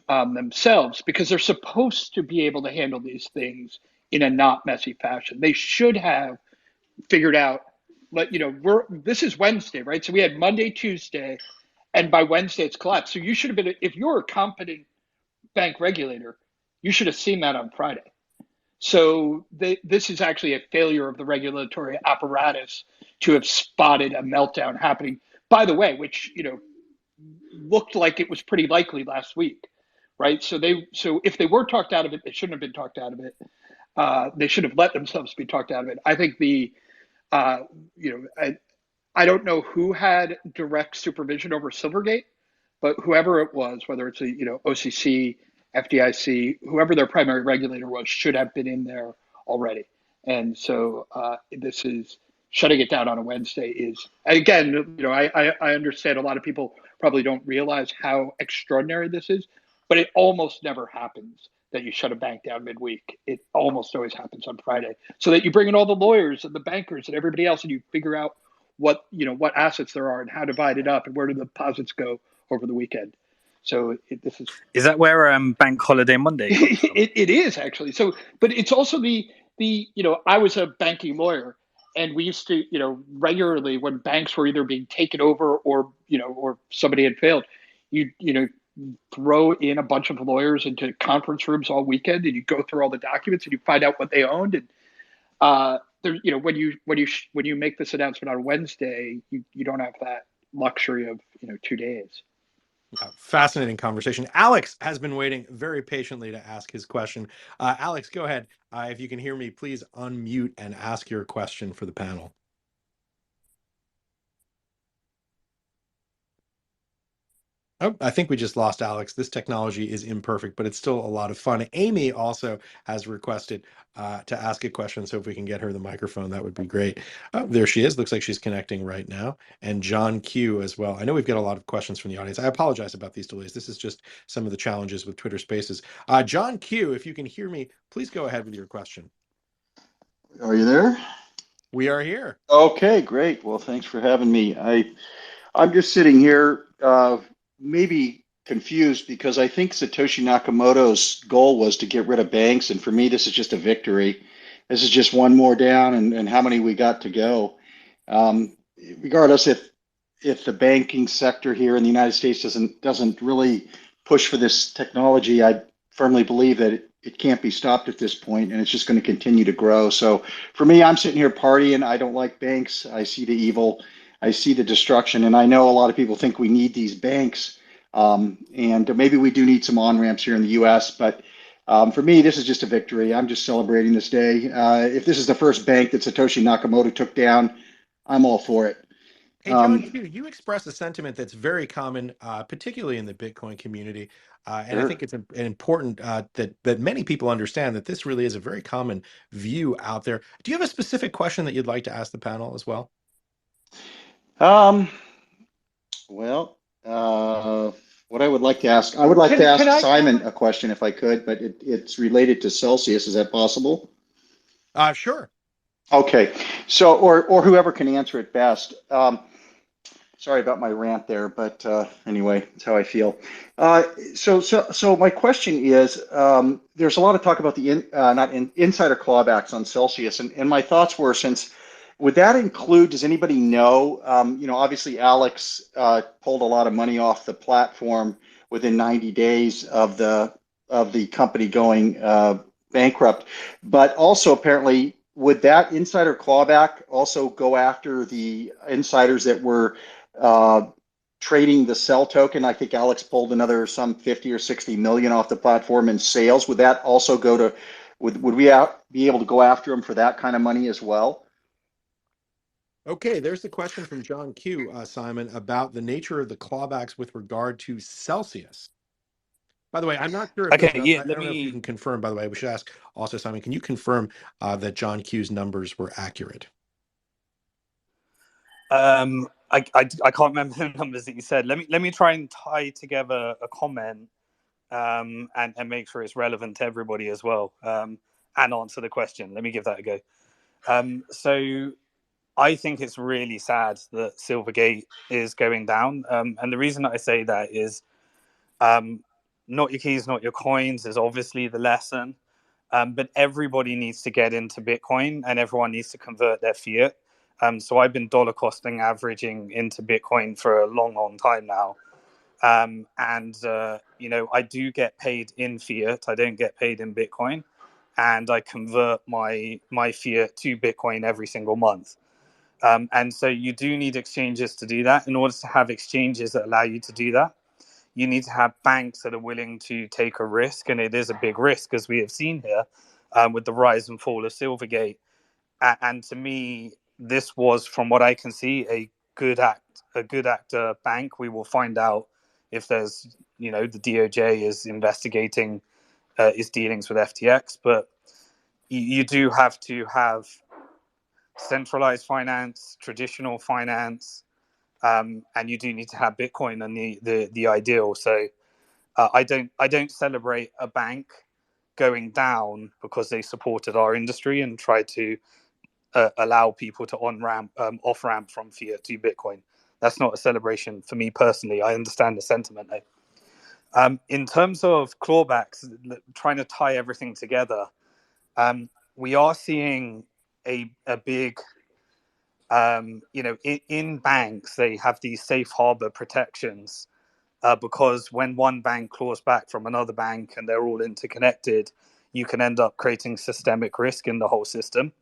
Speaker 7: themselves, because they're supposed to be able to handle these things in a not messy fashion. They should have figured out, this is Wednesday, right? So we had Monday, Tuesday, and by Wednesday it's collapsed. So you should have been, if you're a competent bank regulator, you should have seen that on Friday. So this is actually a failure of the regulatory apparatus to have spotted a meltdown happening, by the way, which looked like it was pretty likely last week, right? So if they were talked out of it, they shouldn't have been talked out of it. They should have let themselves be talked out of it. I think uh, I don't know who had direct supervision over Silvergate, but whoever it was, whether it's OCC, FDIC, whoever their primary regulator was, should have been in there already. And so this is shutting it down on a Wednesday is, again, I understand a lot of people probably don't realize how extraordinary this is, but it almost never happens that you shut a bank down midweek. It almost always happens on Friday, so that you bring in all the lawyers and the bankers and everybody else, and you figure out what assets there are and how to divide it up and where do the deposits go over the weekend. So this
Speaker 5: is that where Bank Holiday Monday comes from?
Speaker 7: It is actually. So, but it's also the I was a banking lawyer, and we used to regularly, when banks were either being taken over or or somebody had failed, you throw in a bunch of lawyers into conference rooms all weekend, and you go through all the documents and you find out what they owned. And there, when you make this announcement on Wednesday, you don't have that luxury of 2 days.
Speaker 1: Fascinating conversation. Alex has been waiting very patiently to ask his question. Alex, go ahead. If you can hear me, please unmute and ask your question for the panel. Oh, I think we just lost Alex. This technology is imperfect, but it's still a lot of fun. Amy also has requested to ask a question, so if we can get her the microphone, that would be great. Oh, there she is. Looks like she's connecting right now. And John Q as well. I know we've got a lot of questions from the audience. I apologize about these delays. This is just some of the challenges with Twitter Spaces. John Q, if you can hear me, please go ahead with your question.
Speaker 8: Are you there?
Speaker 1: We are here.
Speaker 8: Okay, great. Well, thanks for having me. I'm just sitting here, maybe confused, because I think Satoshi Nakamoto's goal was to get rid of banks, and for me, this is just a victory. This is just one more down, and how many we got to go. Regardless if the banking sector here in the United States doesn't really push for this technology, I firmly believe that it can't be stopped at this point, and it's just going to continue to grow. So for me, I'm sitting here partying. I don't like banks. I see the evil. I see the destruction, and I know a lot of people think we need these banks, and maybe we do need some on-ramps here in the U.S., but for me, this is just a victory. I'm just celebrating this day. If this is the first bank that Satoshi Nakamoto took down, I'm all for it.
Speaker 1: Hey, John Q, you express a sentiment that's very common, particularly in the Bitcoin community. And
Speaker 8: Sure.
Speaker 1: I think it's important that many people understand that this really is a very common view out there. Do you have a specific question that you'd like to ask the panel as well?
Speaker 8: Well, What I would like to ask, I would like to
Speaker 4: Can
Speaker 8: ask
Speaker 4: I?
Speaker 8: Simon a question if I could, but it's related to Celsius. Is that possible?
Speaker 1: Sure.
Speaker 8: Okay. So, or whoever can answer it best. Sorry about my rant there, but anyway, that's how I feel. So my question is, there's a lot of talk about the insider clawbacks on Celsius, and my thoughts were, since would that include? Does anybody know? Obviously Alex pulled a lot of money off the platform within 90 days of the company going bankrupt, but also apparently, would that insider clawback also go after the insiders that were uh, trading the Cell token? I think Alex pulled another some 50 or 60 million off the platform in sales. Would that also go to, would we be able to go after him for that kind of money as well?
Speaker 1: Okay, there's the question from John Q, Simon, about the nature of the clawbacks with regard to Celsius. By the way, I'm not sure if those
Speaker 5: Okay,
Speaker 1: numbers,
Speaker 5: yeah,
Speaker 1: I
Speaker 5: let
Speaker 1: don't know if you
Speaker 5: me.
Speaker 1: can confirm, by the way, we should ask also, Simon, can you confirm that John Q's numbers were accurate?
Speaker 5: I can't remember the numbers that you said. Let me try and tie together a comment, and make sure it's relevant to everybody as well, and answer the question. Let me give that a go. So I think it's really sad that Silvergate is going down, and the reason that I say that is, um, not your keys, not your coins is obviously the lesson. But everybody needs to get into Bitcoin, and everyone needs to convert their fiat. So I've been dollar costing averaging into Bitcoin for a long, long time now. And I do get paid in fiat. I don't get paid in Bitcoin, and I convert my fiat to Bitcoin every single month. And so you do need exchanges to do that. In order to have exchanges that allow you to do that, you need to have banks that are willing to take a risk, and it is a big risk, as we have seen here, with the rise and fall of Silvergate. And to me, this was, from what I can see, a good actor bank. We will find out if there's, the DOJ is investigating his dealings with FTX, but you do have to have centralized finance, traditional finance, and you do need to have Bitcoin and the ideal. So I don't celebrate a bank going down because they supported our industry and tried to allow people to off ramp from fiat to Bitcoin. That's not a celebration for me personally. I understand the sentiment though. In terms of clawbacks, trying to tie everything together, we are seeing a big, in banks, they have these safe harbor protections, because when one bank claws back from another bank and they're all interconnected, you can end up creating systemic risk in the whole system.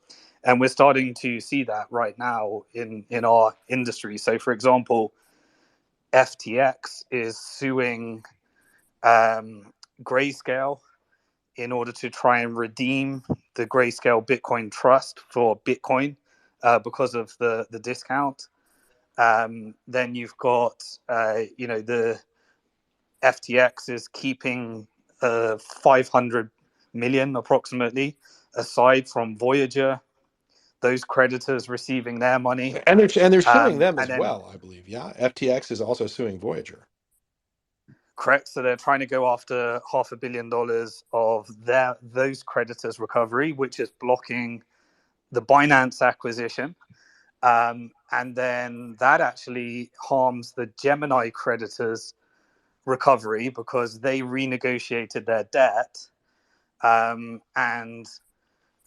Speaker 5: And we're starting to see that right now in our industry. So, for example, FTX is suing Grayscale in order to try and redeem the Grayscale Bitcoin Trust for Bitcoin, because of the discount. Then you've got, the FTX is keeping 500 million approximately aside from Voyager, those creditors receiving their money.
Speaker 1: And they're suing them
Speaker 5: And
Speaker 1: as
Speaker 5: then,
Speaker 1: well, I believe. Yeah, FTX is also suing Voyager.
Speaker 5: correct, so they're trying to go after $500 million of those creditors' recovery, which is blocking the Binance acquisition. And then that actually harms the Gemini creditors' recovery because they renegotiated their debt, and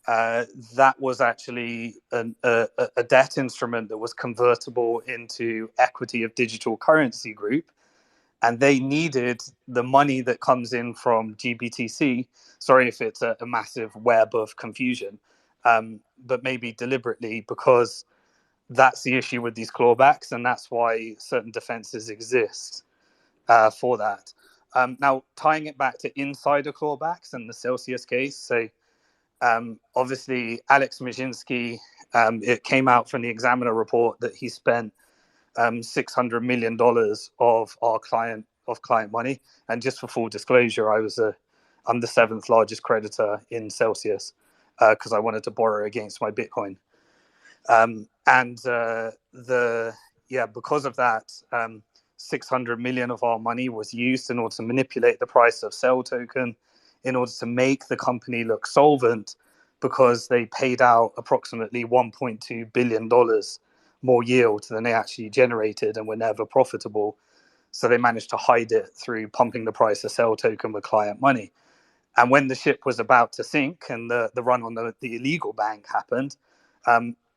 Speaker 5: that was actually a debt instrument that was convertible into equity of Digital Currency Group, and they needed the money that comes in from GBTC. Sorry if it's a massive web of confusion, but maybe deliberately, because that's the issue with these clawbacks, and that's why certain defenses exist for that. Now, tying it back to insider clawbacks and the Celsius case, so obviously Alex Majinsky, it came out from the Examiner report that he spent $600 million of client money. And just for full disclosure, I'm the seventh largest creditor in Celsius, because I wanted to borrow against my Bitcoin. And because of that, 600 million of our money was used in order to manipulate the price of sell token in order to make the company look solvent, because they paid out approximately $1.2 billion more yield than they actually generated and were never profitable. So they managed to hide it through pumping the price of sell token with client money. And when the ship was about to sink and the run on the illegal bank happened,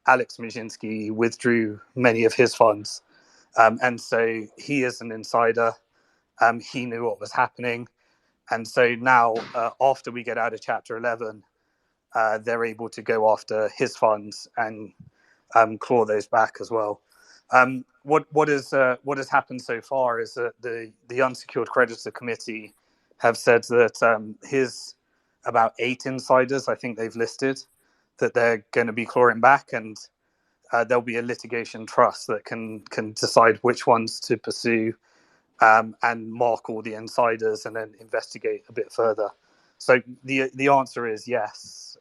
Speaker 5: Alex Maszynski withdrew many of his funds. And so he is an insider. He knew what was happening. And so now, after we get out of Chapter 11, they're able to go after his funds and claw those back as well. What has happened so far is that the unsecured creditor committee have said that his about 8 insiders, I think they've listed, that they're going to be clawing back, and there'll be a litigation trust that can decide which ones to pursue, and mark all the insiders and then investigate a bit further. So the answer is yes.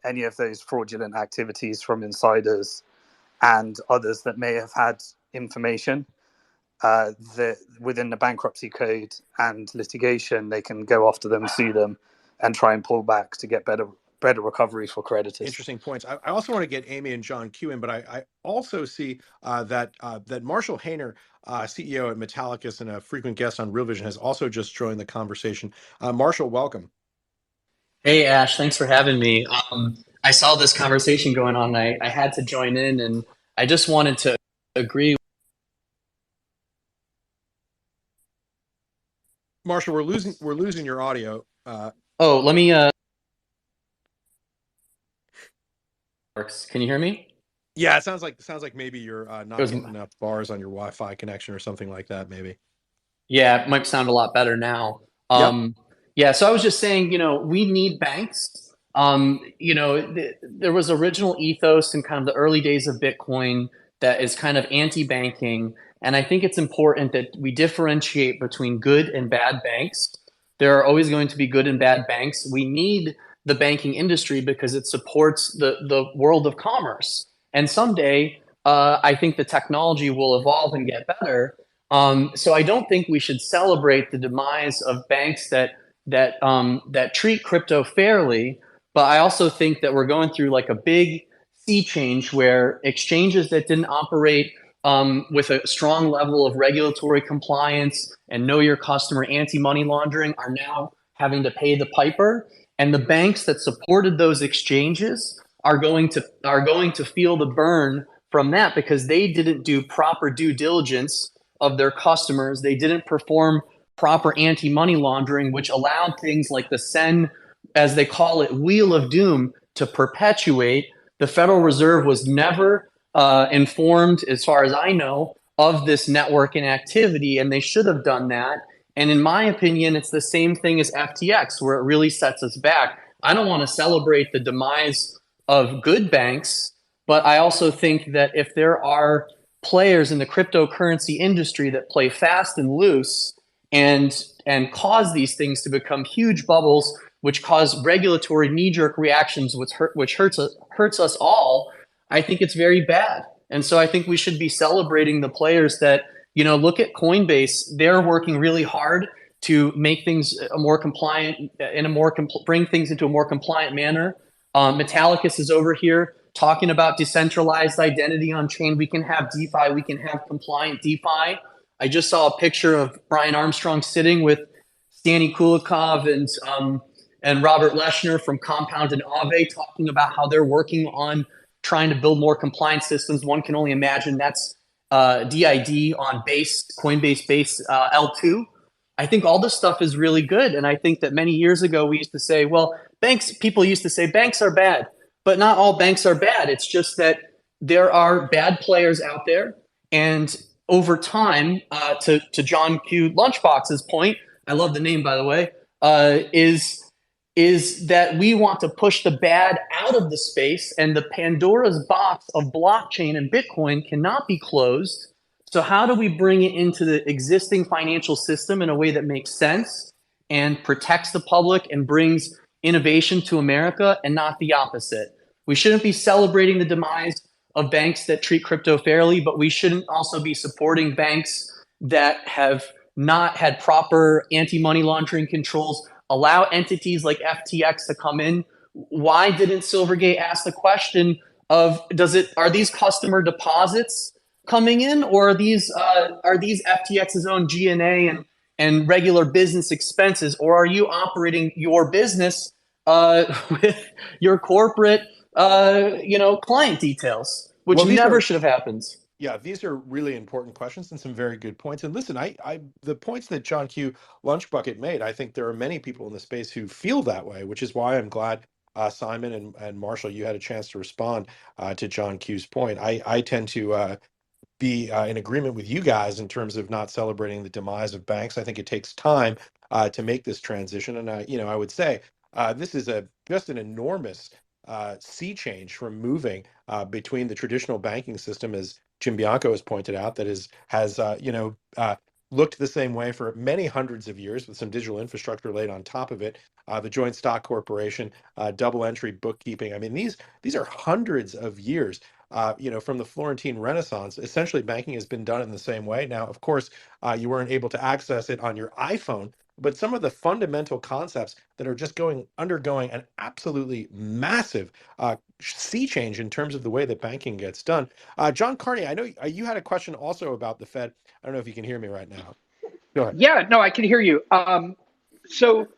Speaker 5: Any of those fraudulent activities from insiders and others that may have had information that within the bankruptcy code and litigation, they can go after them, sue them, and try and pull back to get better recovery for creditors.
Speaker 1: Interesting points. I also want to get Amy and John Q in, but I also see that Marshall Hayner, CEO at Metallicus and a frequent guest on Real Vision, has also just joined the conversation. Marshall, welcome.
Speaker 9: Hey, Ash, thanks for having me. I saw this conversation going on. I had to join in, and I just wanted to agree.
Speaker 1: Marshall, we're losing your audio.
Speaker 9: Let me. Can you hear me?
Speaker 1: Yeah, it sounds like maybe you're not getting enough bars on your Wi-Fi connection or something like that. Maybe.
Speaker 9: Yeah, it might sound a lot better now.
Speaker 1: Yep.
Speaker 9: Yeah, so I was just saying, we need banks. There was original ethos in kind of the early days of Bitcoin that is kind of anti-banking. And I think it's important that we differentiate between good and bad banks. There are always going to be good and bad banks. We need the banking industry because it supports the world of commerce. And someday, I think the technology will evolve and get better. So I don't think we should celebrate the demise of banks that treat crypto fairly. But I also think that we're going through like a big sea change where exchanges that didn't operate with a strong level of regulatory compliance and know your customer anti-money laundering are now having to pay the piper. And the banks that supported those exchanges are going to feel the burn from that because they didn't do proper due diligence of their customers. They didn't perform proper anti-money laundering, which allowed things like the SEN, as they call it, wheel of doom to perpetuate. The Federal Reserve was never informed, as far as I know, of this networking activity, and they should have done that. And in my opinion, it's the same thing as FTX, where it really sets us back. I don't want to celebrate the demise of good banks, but I also think that if there are players in the cryptocurrency industry that play fast and loose and cause these things to become huge bubbles, which cause regulatory knee-jerk reactions, which hurts us all, I think it's very bad. And so I think we should be celebrating the players that, look at Coinbase. They're working really hard to make things more compliant, bring things into a more compliant manner. Metallicus is over here talking about decentralized identity on chain. We can have DeFi. We can have compliant DeFi. I just saw a picture of Brian Armstrong sitting with Stani Kulikov and Robert Leshner from Compound and Aave talking about how they're working on trying to build more compliance systems. One can only imagine that's DID on Coinbase base L2. I think all this stuff is really good. And I think that many years ago, we used to say, people used to say banks are bad, but not all banks are bad. It's just that there are bad players out there. And over time, to John Q. Lunchbox's point, I love the name, by the way, is that we want to push the bad out of the space, and the Pandora's box of blockchain and Bitcoin cannot be closed. So how do we bring it into the existing financial system in a way that makes sense and protects the public and brings innovation to America and not the opposite? We shouldn't be celebrating the demise of banks that treat crypto fairly, but we shouldn't also be supporting banks that have not had proper anti-money laundering controls allow entities like FTX to come in? Why didn't Silvergate ask the question of are these customer deposits coming in, or are these FTX's own G&A and regular business expenses, or are you operating your business with your corporate client details, which
Speaker 1: Well,
Speaker 9: never should have happened?
Speaker 1: yeah, these are really important questions and some very good points. And listen, the points that John Q. Lunchbucket made, I think there are many people in the space who feel that way, which is why I'm glad Simon and Marshall, you had a chance to respond to John Q's point. I tend to be in agreement with you guys in terms of not celebrating the demise of banks. I think it takes time to make this transition, and I would say this is just an enormous sea change from moving between the traditional banking system, as Jim Bianco has pointed out, that has looked the same way for many hundreds of years, with some digital infrastructure laid on top of it. The joint stock corporation, double entry bookkeeping. I mean, these are hundreds of years from the Florentine Renaissance. Essentially, banking has been done in the same way. Now, of course, you weren't able to access it on your iPhone, but some of the fundamental concepts that are just undergoing an absolutely massive sea change in terms of the way that banking gets done. John Carney, I know you had a question also about the Fed. I don't know if you can hear me right now. Go ahead.
Speaker 7: Yeah, no, I can hear you. So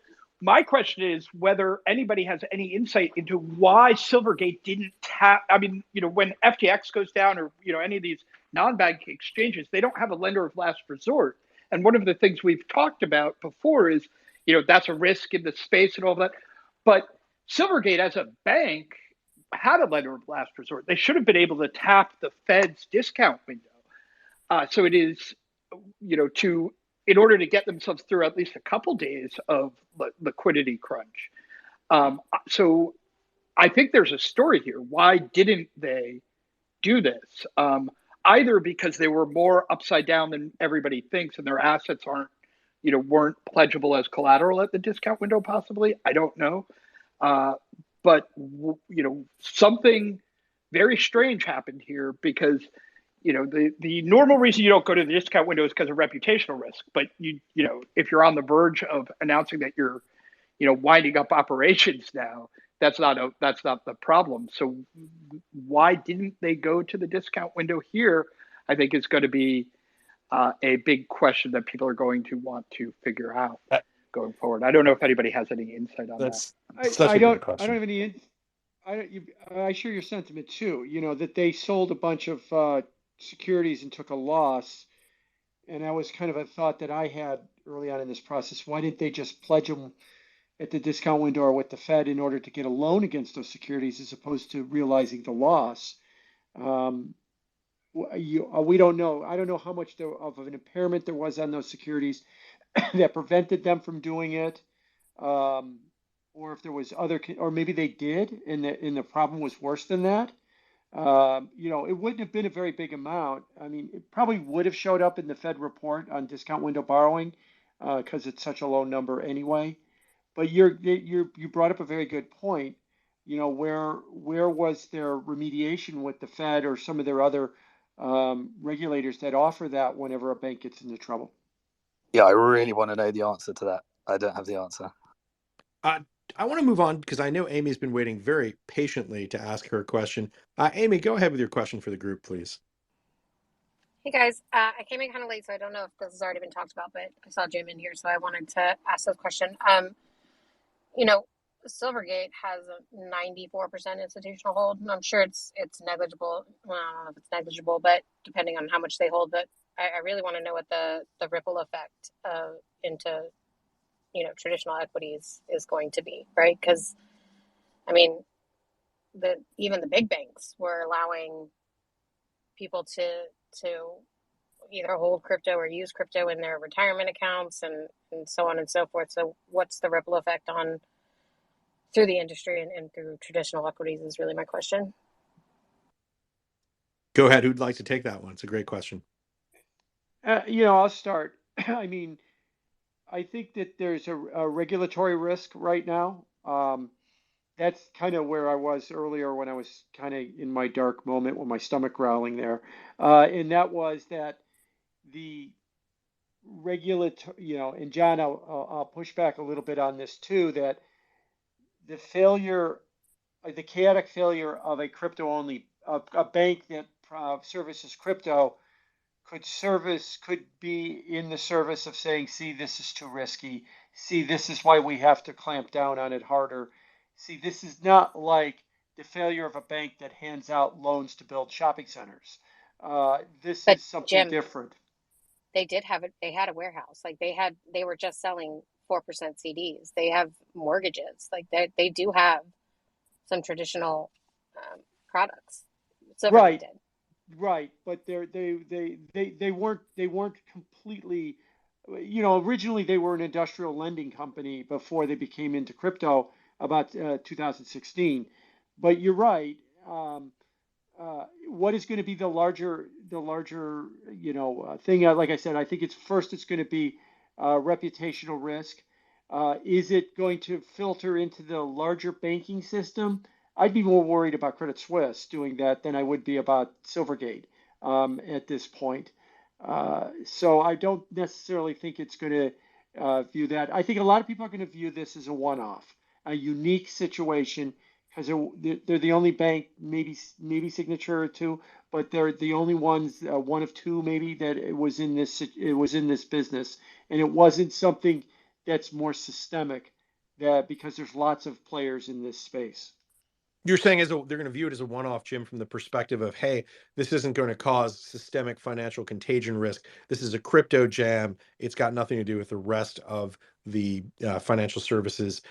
Speaker 7: my question is whether anybody has any insight into why Silvergate didn't tap. I mean, when FTX goes down, or any of these non-bank exchanges, they don't have a lender of last resort. And one of the things we've talked about before is, that's a risk in the space and all that. But Silvergate, as a bank, had a lender of last resort. They should have been able to tap the Fed's discount window. So it is, in order to get themselves through at least a couple days of liquidity crunch. So I think there's a story here. Why didn't they do this? Either because they were more upside down than everybody thinks, and their assets weren't pledgeable as collateral at the discount window, possibly. I don't know. But something very strange happened here, because the normal reason you don't go to the discount window is because of reputational risk. But if you're on the verge of announcing that you're winding up operations now, that's not the problem. So why didn't they go to the discount window here? I think is going to be a big question that people are going to want to figure out going forward. I don't know if anybody has any insight on that.
Speaker 1: Such a good question.
Speaker 4: I don't have any. I share your sentiment too. That they sold a bunch of securities and took a loss, and that was kind of a thought that I had early on in this process. Why didn't they just pledge them at the discount window or with the Fed in order to get a loan against those securities, as opposed to realizing the loss? We don't know. I don't know how much of an impairment there was on those securities that prevented them from doing it, or if there was or maybe they did, and the problem was worse than that. It wouldn't have been a very big amount. I mean, it probably would have showed up in the Fed report on discount window borrowing, because it's such a low number anyway. But you brought up a very good point. Where was their remediation with the Fed or some of their other regulators that offer that whenever a bank gets into trouble?
Speaker 5: Yeah, I really want to know the answer to that. I don't have the answer.
Speaker 1: I want to move on because I know Amy's been waiting very patiently to ask her question. Amy, go ahead with your question for the group, please.
Speaker 10: Hey guys, I came in kind of late, so I don't know if this has already been talked about, but I saw Jim in here, so I wanted to ask this question. Silvergate has a 94% institutional hold, and I'm sure it's negligible. Well, I don't know if it's negligible, but depending on how much they hold, but I really want to know what the ripple effect into traditional equities is going to be, right? Because I mean, even the big banks were allowing people to either hold crypto or use crypto in their retirement accounts and so on and so forth. So what's the ripple effect through the industry and through traditional equities is really my question.
Speaker 1: Go ahead. Who'd like to take that one? It's a great question.
Speaker 4: I'll start. I mean, I think that there's a regulatory risk right now. That's kind of where I was earlier when I was kind of in my dark moment with my stomach growling there. And that was that the regulatory, and John, I'll push back a little bit on this too, that the failure, the chaotic failure of a crypto only, a bank that services crypto could be in the service of saying, see, this is too risky. See, this is why we have to clamp down on it harder. See, this is not like the failure of a bank that hands out loans to build shopping centers. This
Speaker 10: But
Speaker 4: is something
Speaker 10: Jim,
Speaker 4: different.
Speaker 10: they did have it. They had a warehouse. Like they were just selling 4% CDs. They have mortgages. Like they do have some traditional products. Silvergate
Speaker 4: Right,
Speaker 10: did.
Speaker 4: right, but they weren't completely, originally they were an industrial lending company before they became into crypto about 2016. But you're right. What is going to be the larger thing? Like I said, I think it's going to be reputational risk. Is it going to filter into the larger banking system? I'd be more worried about Credit Suisse doing that than I would be about Silvergate at this point. So I don't necessarily think it's going to view that. I think a lot of people are going to view this as a one-off, a unique situation, because they're the only bank, maybe Signature or two, but they're the only ones, one of two maybe, that it was in this business, and it wasn't something that's more systemic, that because there's lots of players in this space.
Speaker 1: You're saying they're going to view it as a one-off, Jim, from the perspective of, hey, this isn't going to cause systemic financial contagion risk. This is a crypto jam. It's got nothing to do with the rest of the financial services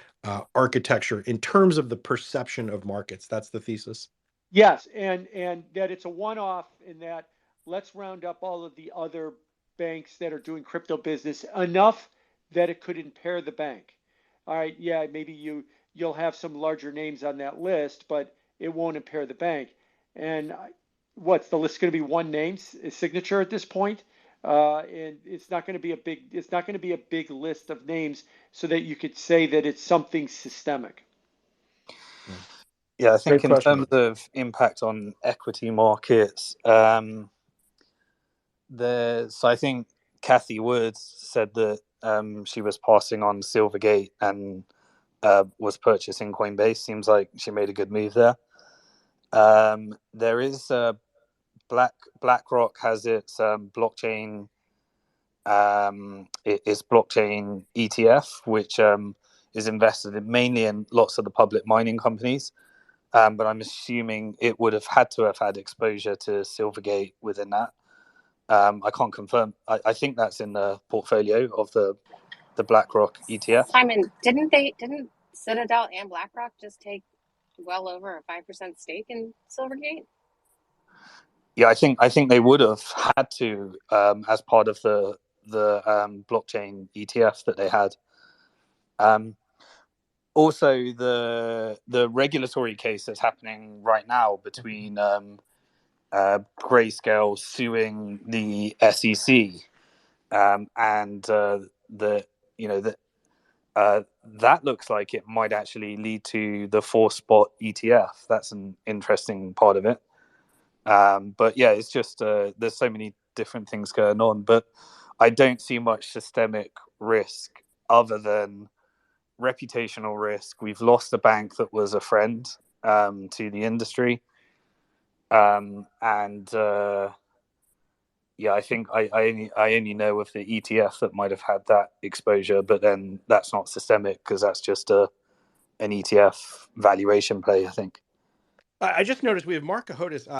Speaker 1: architecture in terms of the perception of markets. That's the thesis.
Speaker 4: Yes, and that it's a one-off in that let's round up all of the other banks that are doing crypto business enough that it could impair the bank. All right, yeah, maybe you'll have some larger names on that list, but it won't impair the bank. And what's the list going to be? One name, Signature at this point, and it's not going to be a big list of names so that you could say that it's something systemic.
Speaker 5: Yeah, I think
Speaker 1: Great
Speaker 5: in
Speaker 1: question.
Speaker 5: terms of impact on equity markets, so I think Kathy Woods said that she was passing on Silvergate and was purchasing Coinbase. Seems like she made a good move there. There is BlackRock has its blockchain. Its blockchain ETF, which is invested mainly in lots of the public mining companies. But I'm assuming it would have had to have had exposure to Silvergate within that. I can't confirm. I think that's in the portfolio of the BlackRock ETF.
Speaker 10: Simon, didn't Citadel and BlackRock just take well over a 5% stake in Silvergate?
Speaker 5: Yeah, I think they would have had to as part of the blockchain ETF that they had. Also, the regulatory case that's happening right now between Grayscale suing the SEC and that looks like it might actually lead to the 4-spot ETF. That's an interesting part of it. But yeah, it's just there's so many different things going on, but I don't see much systemic risk other than reputational risk. We've lost a bank that was a friend to the industry, and yeah, I think I only know of the ETF that might have had that exposure, but then that's not systemic because that's just an ETF valuation play, I think.
Speaker 1: I just noticed we have Mark Cahotis